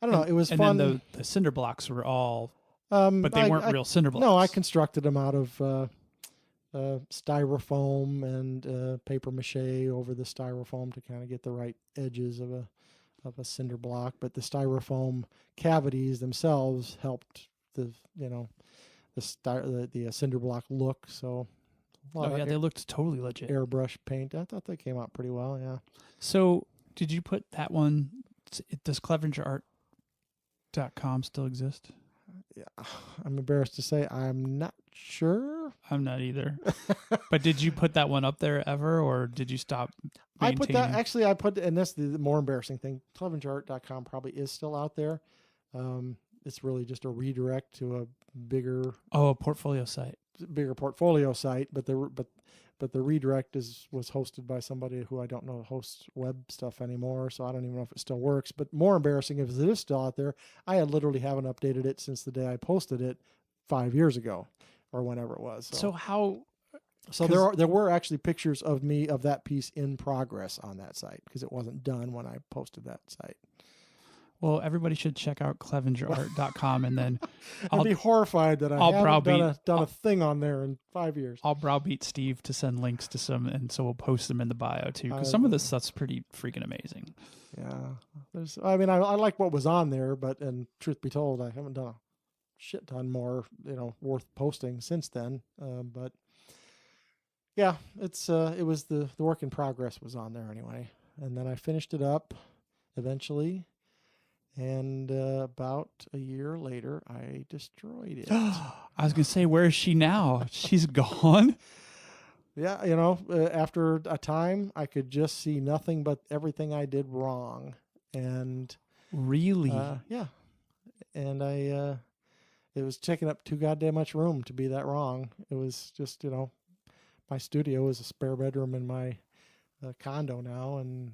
I don't know. It was fun. And then the cinder blocks were all, but they weren't real cinder blocks. No, I constructed them out of styrofoam and paper mache over the styrofoam to kind of get the right edges of a cinder block. But the styrofoam cavities themselves helped the cinder block look. So they looked totally legit. Airbrush paint. I thought they came out pretty well. Yeah. So did you put that one? Does ClevengerArt.com still exist? Yeah, I'm embarrassed to say I'm not sure. I'm not either. But did you put that one up there ever, or did you stop maintaining? I put, and that's the more embarrassing thing, ClevengerArt.com probably is still out there. It's really just a redirect to a bigger portfolio site. But the redirect was hosted by somebody who I don't know hosts web stuff anymore, so I don't even know if it still works. But more embarrassing, if it is still out there, I literally haven't updated it since the day I posted it 5 years ago or whenever it was. So there were actually pictures of me of that piece in progress on that site because it wasn't done when I posted that site. Well, everybody should check out ClevengerArt.com, and then I'll be horrified that I haven't done a thing on there in 5 years. I'll browbeat Steve to send links to some, and so we'll post them in the bio too, because some of this stuff's pretty freaking amazing. Yeah, I like what was on there, and truth be told, I haven't done a shit ton more, worth posting since then. But yeah, it was the work in progress was on there anyway, and then I finished it up eventually. And about a year later, I destroyed it. I was going to say, where is she now? She's gone? Yeah, after a time, I could just see nothing but everything I did wrong. And really? Yeah. And it was taking up too goddamn much room to be that wrong. It was just, my studio is a spare bedroom in my condo now, and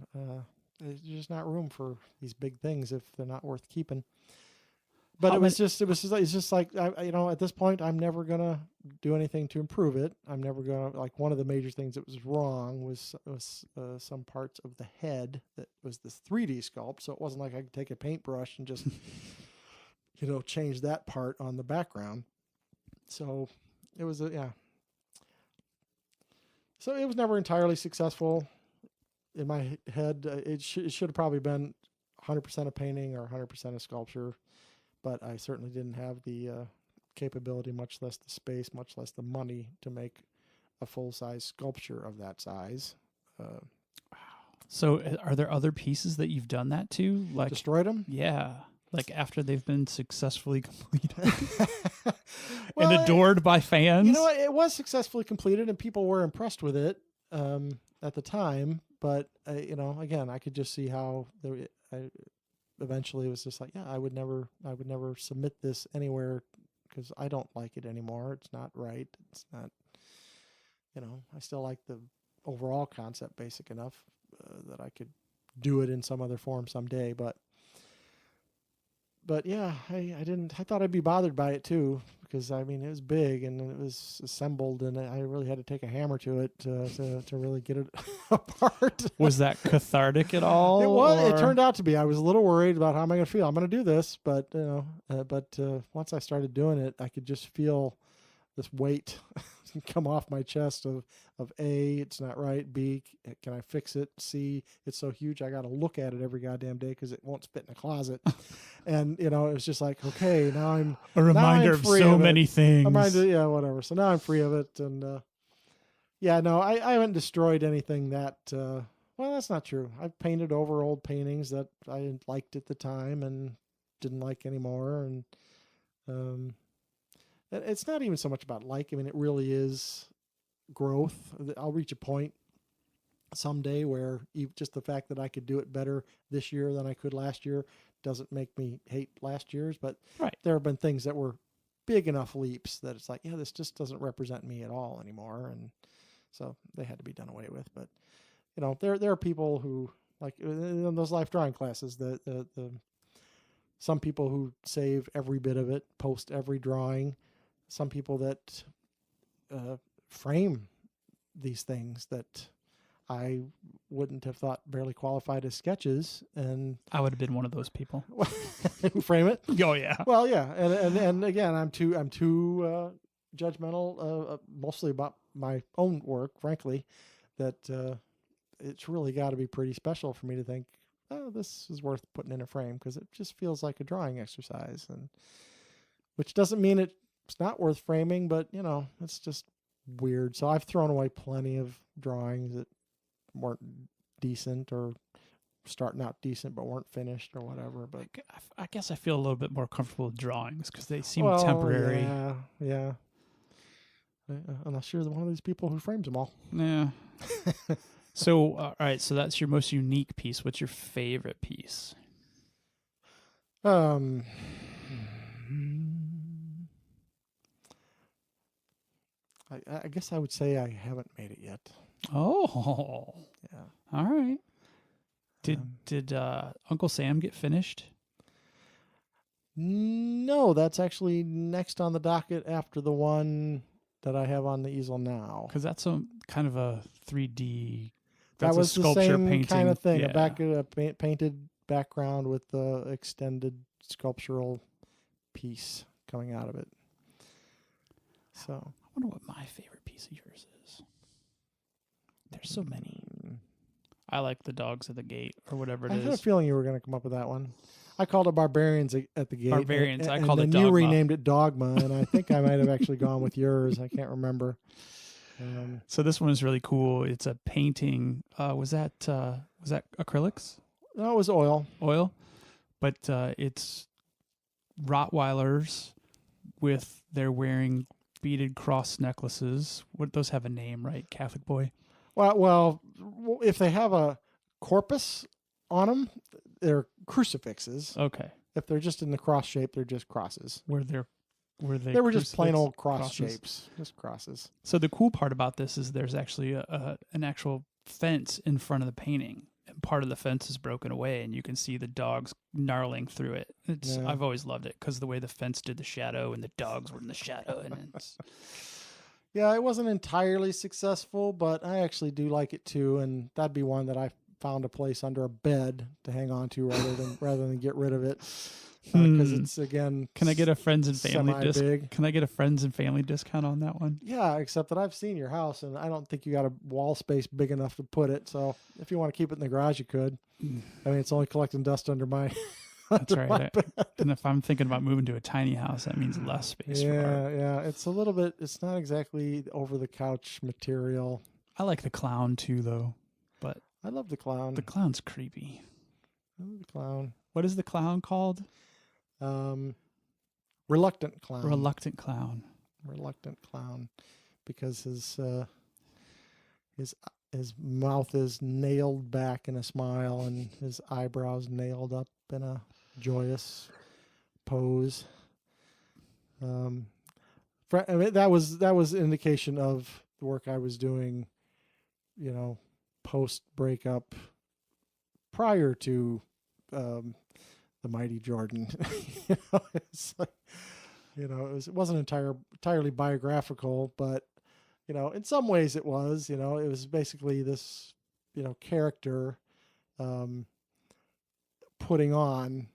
there's just not room for these big things if they're not worth keeping. But it's just like, at this point, I'm never going to do anything to improve it. I'm never going to, one of the major things that was wrong was some parts of the head that was this 3D sculpt. So it wasn't like I could take a paintbrush and just change that part on the background. So it was So it was never entirely successful in my head. It should have probably been 100% of painting or 100% of sculpture, but I certainly didn't have the capability, much less the space, much less the money to make a full-size sculpture of that size. So are there other pieces that you've done that to? Like Destroyed them? Yeah. Like after they've been successfully completed Well, and adored by fans? You know what? It was successfully completed and people were impressed with it at the time. But, again, I could just see how eventually it was just like, I would never submit this anywhere because I don't like it anymore. It's not right. It's not, I still like the overall concept basic enough that I could do it in some other form someday. But yeah, I thought I'd be bothered by it too, because it was big and it was assembled and I really had to take a hammer to it to really get it apart. Was that cathartic at all? It was. It turned out to be. I was a little worried about how am I going to feel. I'm going to do this, but once I started doing it, I could just feel this weight come off my chest of A, it's not right. B, can I fix it? C, it's so huge I got to look at it every goddamn day because it won't fit in a closet. And it was just like, okay, now I'm a reminder of so many things. Whatever. So now I'm free of it, and I haven't destroyed anything that. Well, that's not true. I've painted over old paintings that I liked at the time and didn't like anymore, and it's not even so much about like. It really is growth. I'll reach a point someday where just the fact that I could do it better this year than I could last year doesn't make me hate last year's. But right. There have been things that were big enough leaps that it's like, this just doesn't represent me at all anymore. And so they had to be done away with. But, there are people who, like in those life drawing classes, the some people who save every bit of it, post every drawing. Some people that frame these things that I wouldn't have thought barely qualified as sketches, and I would have been one of those people who frame it. Oh yeah. Well, yeah, and again, I'm too judgmental, mostly about my own work, frankly. That it's really got to be pretty special for me to think, oh, this is worth putting in a frame, because it just feels like a drawing exercise, and which doesn't mean it's not worth framing, but it's just weird. So I've thrown away plenty of drawings that weren't decent or starting out decent but weren't finished or whatever. But I guess I feel a little bit more comfortable with drawings because they seem temporary. Yeah. Unless you're one of these people who frames them all. Yeah. So, all right. So that's your most unique piece. What's your favorite piece? I guess I would say I haven't made it yet. Oh. Yeah. All right. Did Uncle Sam get finished? No, that's actually next on the docket after the one that I have on the easel now. Because that's a kind of a 3D. That was a sculpture the same painting kind of thing. Yeah. A painted background with the extended sculptural piece coming out of it. So I wonder what my favorite piece of yours is. There's so many. I like the dogs at the gate or whatever it is. I had a feeling you were going to come up with that one. I called it Barbarians at the Gate. Barbarians. I called it Dogma. Dogma. You renamed it Dogma, and I think I might have actually gone with yours. I can't remember. So this one is really cool. It's a painting. Was that acrylics? No, it was oil. Oil, but it's Rottweilers they're wearing beaded cross necklaces. Those have a name, right? Catholic boy. Well, if they have a corpus on them, they're crucifixes. Okay. If they're just in the cross shape, they're just crosses. They were just plain old crosses? shapes, just crosses. So the cool part about this is there's actually an actual fence in front of the painting, and part of the fence is broken away, and you can see the dogs gnarling through it. I've always loved it because the way the fence did the shadow and the dogs were in the shadow, and it's. Yeah, it wasn't entirely successful, but I actually do like it too, and that'd be one that I found a place under a bed to hang on to rather than get rid of it. Because it's, again, Can I get a friends and family semi-big. Can I get a friends and family discount on that one? Yeah, except that I've seen your house, and I don't think you got a wall space big enough to put it. So if you want to keep it in the garage, you could. I mean, it's only collecting dust under my. That's right. And if I'm thinking about moving to a tiny house, that means less space for art. Yeah. It's a little bit. It's not exactly over the couch material. I like the clown too, though. But I love the clown. the clown's creepy. I love the clown. What is the clown called? Reluctant clown. Reluctant clown. Reluctant clown, because his mouth is nailed back in a smile, and his eyebrows nailed up in a joyous pose. I mean, that was indication of the work I was doing, post breakup, prior to the mighty Jordan. It's like, it wasn't entirely biographical, but in some ways it was. It was basically this character putting on,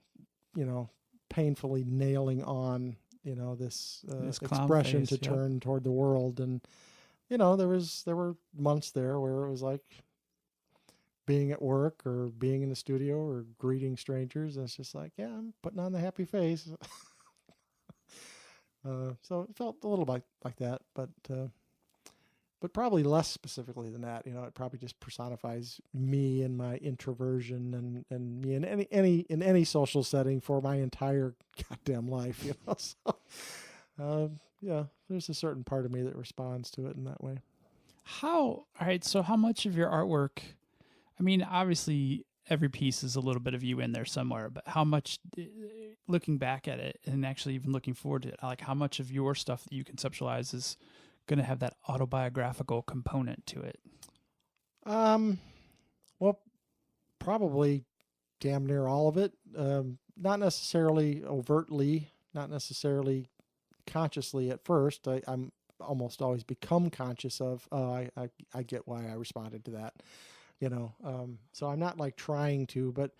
painfully nailing on this expression face, to turn toward the world. And there were months there where it was like being at work or being in the studio or greeting strangers, and it's just like, yeah, I'm putting on the happy face. So it felt a little bit like that, but probably less specifically than that. It probably just personifies me and my introversion and me in any social setting for my entire goddamn life. So, yeah, there's a certain part of me that responds to it in that way. All right, so how much of your artwork, I mean, obviously every piece is a little bit of you in there somewhere, but how much, looking back at it and actually even looking forward to it, like how much of your stuff that you conceptualize is going to have that autobiographical component to it? Well, probably damn near all of it. Not necessarily overtly, not necessarily consciously at first. I'm almost always become conscious of, I get why I responded to that. So I'm not like trying to, but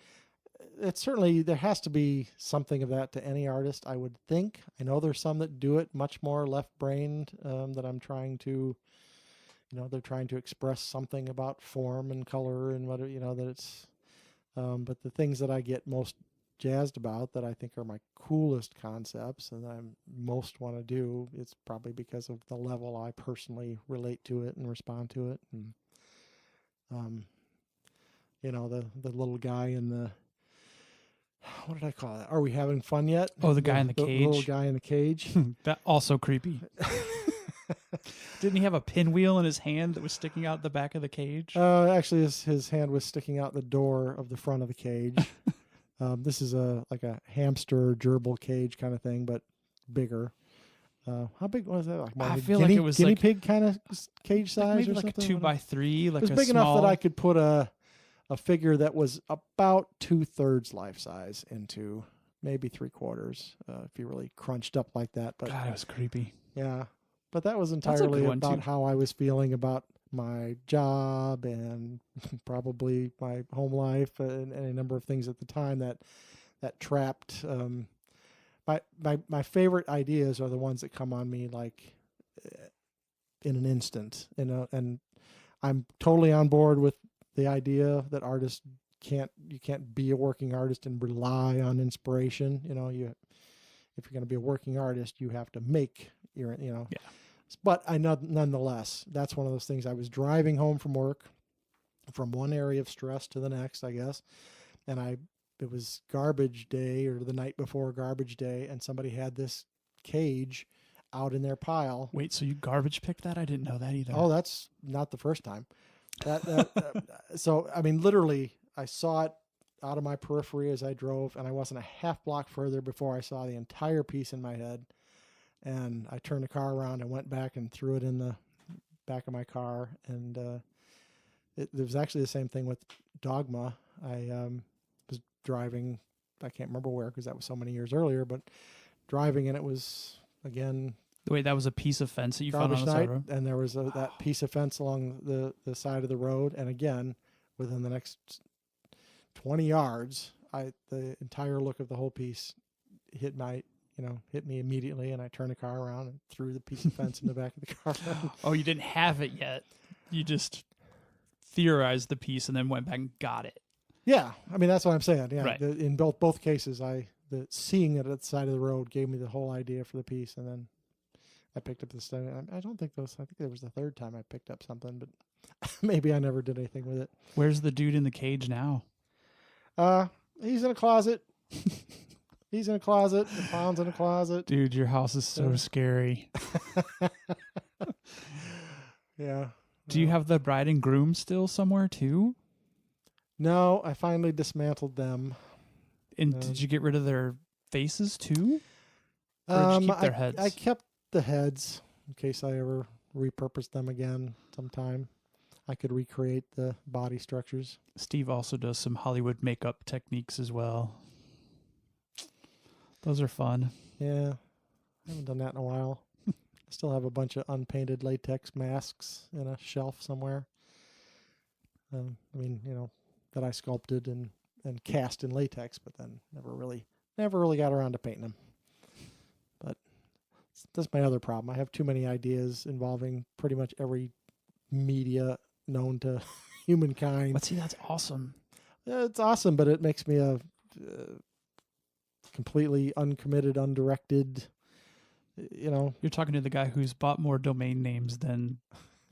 it's certainly, there has to be something of that to any artist, I would think. I know there's some that do it much more left-brained, that I'm trying to, they're trying to express something about form and color and whatever, that it's, but the things that I get most jazzed about, that I think are my coolest concepts and I most want to do, it's probably because of the level I personally relate to it and respond to it. And the little guy in the, what did I call it? Are we having fun yet? Oh, the guy in the cage. The little guy in the cage. That also creepy. Didn't he have a pinwheel in his hand that was sticking out the back of the cage? Actually, his hand was sticking out the door of the front of the cage. This is like a hamster gerbil cage kind of thing, but bigger. How big was that? Like I feel like it was guinea like pig kind of cage size, maybe or like something? a 2x3. Like it was a big small... enough that I could put a figure that was about 2/3 life size into, maybe 3/4, if you really crunched up like that. But God, it was creepy. Yeah, but that was entirely about how I was feeling about my job and probably my home life and a number of things at the time that trapped. My favorite ideas are the ones that come on me like in an instant, and I'm totally on board with the idea that artists you can't be a working artist and rely on inspiration. If you're going to be a working artist, you have to make your. Yeah. But I know, nonetheless, that's one of those things. I was driving home from work, from one area of stress to the next, I guess, and it was garbage day or the night before garbage day, and somebody had this cage out in their pile. Wait, so you garbage picked that? I didn't know that either. Oh, that's not the first time. So, I mean, literally, I saw it out of my periphery as I drove, and I wasn't a half block further before I saw the entire piece in my head. And I turned the car around and went back and threw it in the back of my car. And it was actually the same thing with Dogma. I was driving, I can't remember where because that was so many years earlier, but driving, and it was, again... Wait, that was a piece of fence that you found on the side of the road? And there was that piece of fence along the side of the road. And again, within the next 20 yards, the entire look of the whole piece hit me immediately, and I turned the car around and threw the piece of fence in the back of the car. Oh, you didn't have it yet. You just theorized the piece and then went back and got it. Yeah, I mean, that's what I'm saying. Yeah, Right. In both cases, seeing it at the side of the road gave me the whole idea for the piece, and then I picked up the stuff. I think it was the third time I picked up something, but maybe I never did anything with it. Where's the dude in the cage now? He's in a closet. He's in a closet. The clown's in a closet. Dude, your house is so scary. Yeah. Do you have the bride and groom still somewhere too? No, I finally dismantled them. And did you get rid of their faces too? Or did you keep their heads? I kept the heads in case I ever repurposed them again sometime. I could recreate the body structures. Steve also does some Hollywood makeup techniques as well. Those are fun. Yeah, I haven't done that in a while. I still have a bunch of unpainted latex masks in a shelf somewhere. That I sculpted and cast in latex, but then never really got around to painting them. But that's my other problem. I have too many ideas involving pretty much every media known to humankind. But see, that's awesome. It's awesome, but it makes me a completely uncommitted, undirected, You're talking to the guy who's bought more domain names than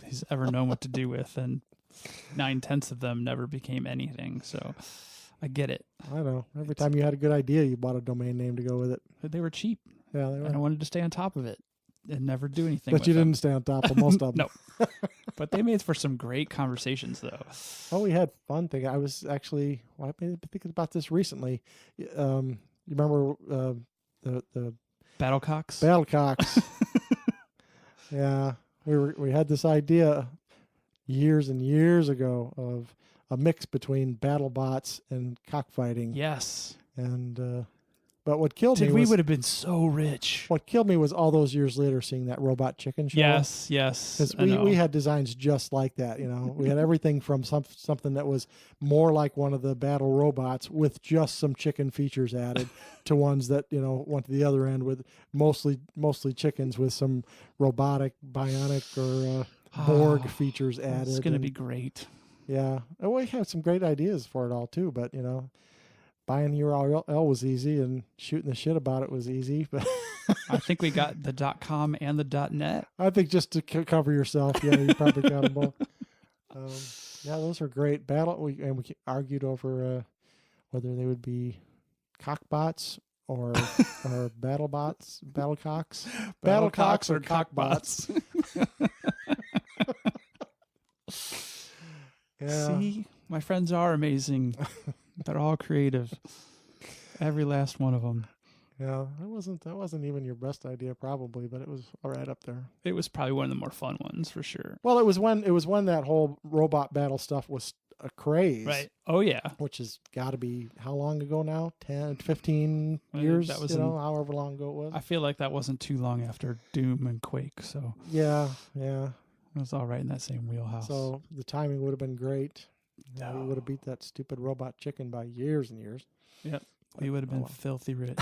he's ever known what to do with, and 9/10 of them never became anything. So I get it. I know. Every time you had a good idea, you bought a domain name to go with it. They were cheap. Yeah, they were. And I wanted to stay on top of it and never do anything But with you them. didn't stay on top of most of them. No. But they made for some great conversations, though. Oh, we had fun thing. I was actually, I've been thinking about this recently. You remember the Battlecocks? Battlecocks? Yeah, we had this idea years and years ago of a mix between BattleBots and cockfighting. Yes. And but what killed me Dude, was, we would have been so rich. what killed me was all those years later seeing that Robot Chicken show. Yes. Because I know. we had designs just like that, We had everything from something that was more like one of the battle robots with just some chicken features added to ones that, went to the other end with mostly chickens with some robotic, bionic, or Borg features added. It's going to be great. Yeah. And we had some great ideas for it all, too. But, buying URL was easy and shooting the shit about it was easy. But I think we got the .com and the .net. I think just to cover yourself, yeah, you probably got them both. Yeah, those are great. We argued over whether they would be cockbots or battlebots, battlecocks, battlecocks or cockbots. Yeah. See, my friends are amazing. They're all creative. Every last one of them. Yeah, that wasn't even your best idea probably, but it was all right up there. It was probably one of the more fun ones for sure. Well, it was when that whole robot battle stuff was a craze. Right. Oh yeah. Which has got to be how long ago now? 10, 15 years, that was however long ago it was. I feel like that wasn't too long after Doom and Quake, so yeah. it was all right in that same wheelhouse. So the timing would have been great. No. We would have beat that stupid Robot Chicken by years and years. Yep. We would have been filthy rich.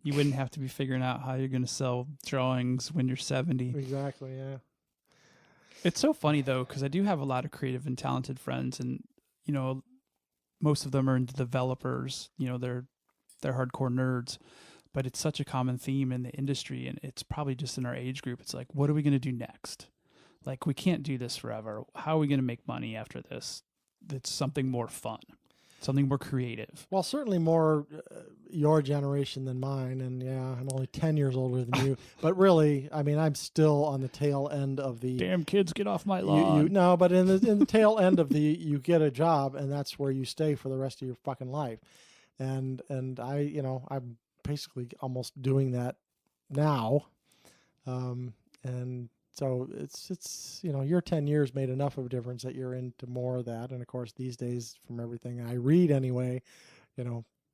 You wouldn't have to be figuring out how you're going to sell drawings when you're 70. Exactly, yeah. It's so funny, though, because I do have a lot of creative and talented friends, and, most of them are developers. They're hardcore nerds, but it's such a common theme in the industry, and it's probably just in our age group. It's like, what are we going to do next? Like, we can't do this forever. How are we going to make money after this? It's something more fun, something more creative. Well, certainly more your generation than mine. And yeah, I'm only 10 years older than you. But really, I mean, I'm still on the tail end of the... Damn kids, get off my lawn. No, but in the tail end of the, you get a job and that's where you stay for the rest of your fucking life. And I, I'm basically almost doing that now. And so it's your 10 years made enough of a difference that you're into more of that. And of course, these days, from everything I read anyway,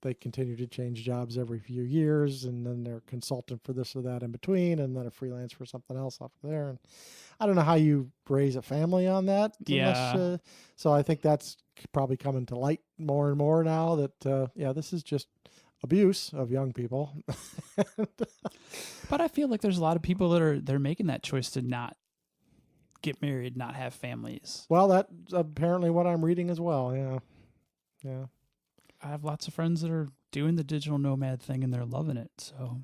they continue to change jobs every few years, and then they're a consultant for this or that in between, and then a freelance for something else off there. And I don't know how you raise a family on that. Yeah. So I think that's probably coming to light more and more now that, this is just abuse of young people. But I feel like there's a lot of people that they're making that choice to not get married, not have families. Well, that's apparently what I'm reading as well. Yeah. Yeah. I have lots of friends that are doing the digital nomad thing and they're loving it. So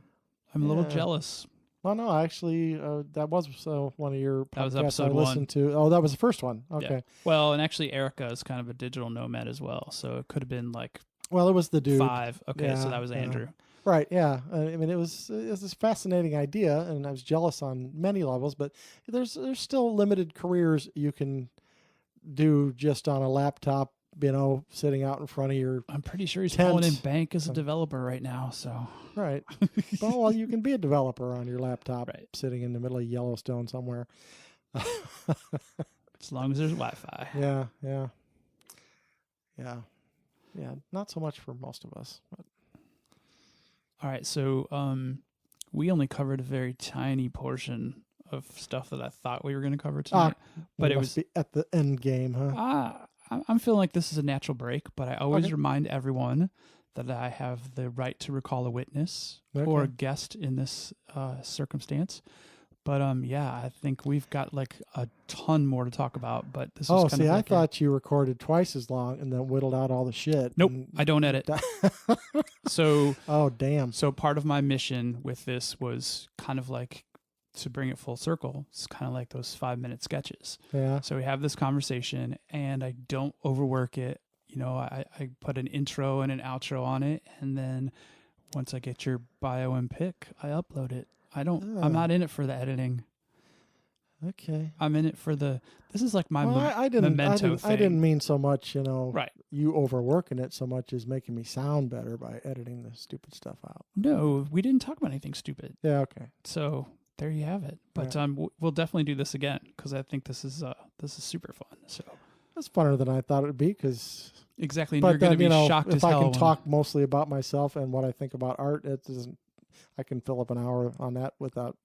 I'm a little jealous. Well, no, actually, that was one of your podcasts that was episode I listened to. Oh, that was the first one. Okay. Yeah. Well, and actually, Erica is kind of a digital nomad as well. So it could have been like Well, it was the dude. 5. Okay, Yeah, so that was Andrew. Right, yeah. I mean, it was this fascinating idea, and I was jealous on many levels, but there's still limited careers you can do just on a laptop, sitting out in front of your I'm pretty sure he's tent. pulling in bank as a developer right now. So Right. Well, you can be a developer on your laptop, Right. sitting in the middle of Yellowstone somewhere. as long as there's Wi-Fi. Yeah. Not so much for most of us. But. All right, so we only covered a very tiny portion of stuff that I thought we were going to cover tonight, but it was at the end game, huh? I'm feeling like this is a natural break, but I always remind everyone that I have the right to recall a witness or a guest in this circumstance. But I think we've got like a ton more to talk about. But this is kind of I thought you recorded twice as long and then whittled out all the shit. Nope, I don't edit. So oh damn. So part of my mission with this was kind of like to bring it full circle. It's kind of like those 5-minute sketches. Yeah. So we have this conversation, and I don't overwork it. I put an intro and an outro on it, and then once I get your bio and pic, I upload it. I'm not in it for the editing. Okay. I'm in it for this is like my memento thing. I didn't mean so much, right. You overworking it so much as making me sound better by editing the stupid stuff out. No, we didn't talk about anything stupid. Yeah, okay. So there you have it. But we'll definitely do this again because I think this is super fun. So that's funner than I thought it would be because exactly. And you're going to be shocked as hell. If I can talk mostly about myself and what I think about art, it doesn't. I can fill up an hour on that without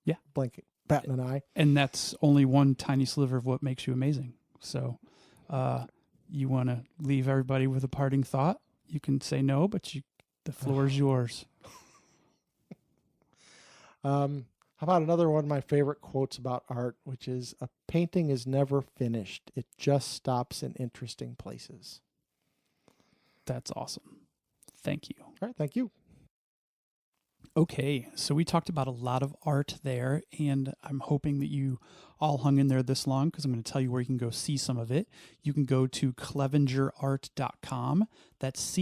batting an eye. And that's only one tiny sliver of what makes you amazing. So you want to leave everybody with a parting thought? You can say no, but the floor is yours. How about another one of my favorite quotes about art, which is, a painting is never finished. It just stops in interesting places. That's awesome. Thank you. All right. Thank you. Okay, so we talked about a lot of art there, and I'm hoping that you all hung in there this long because I'm going to tell you where you can go see some of it. You can go to clevengerart.com. That's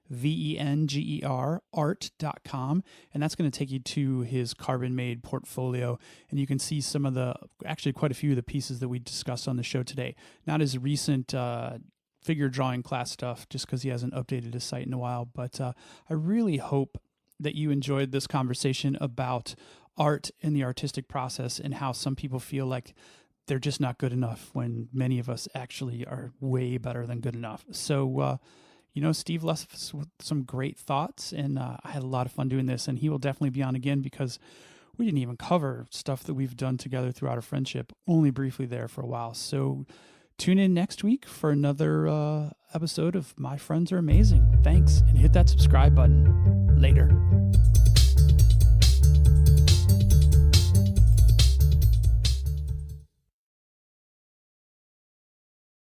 CLEVENGER art.com, and that's going to take you to his carbon-made portfolio, and you can see some of actually quite a few of the pieces that we discussed on the show today. Not his recent figure drawing class stuff, just because he hasn't updated his site in a while, but I really hope that you enjoyed this conversation about art and the artistic process and how some people feel like they're just not good enough when many of us actually are way better than good enough. So, Steve left us with some great thoughts, and I had a lot of fun doing this, and he will definitely be on again because we didn't even cover stuff that we've done together throughout our friendship, only briefly there for a while. So tune in next week for another episode of My Friends Are Amazing. Thanks, and hit that subscribe button. Later.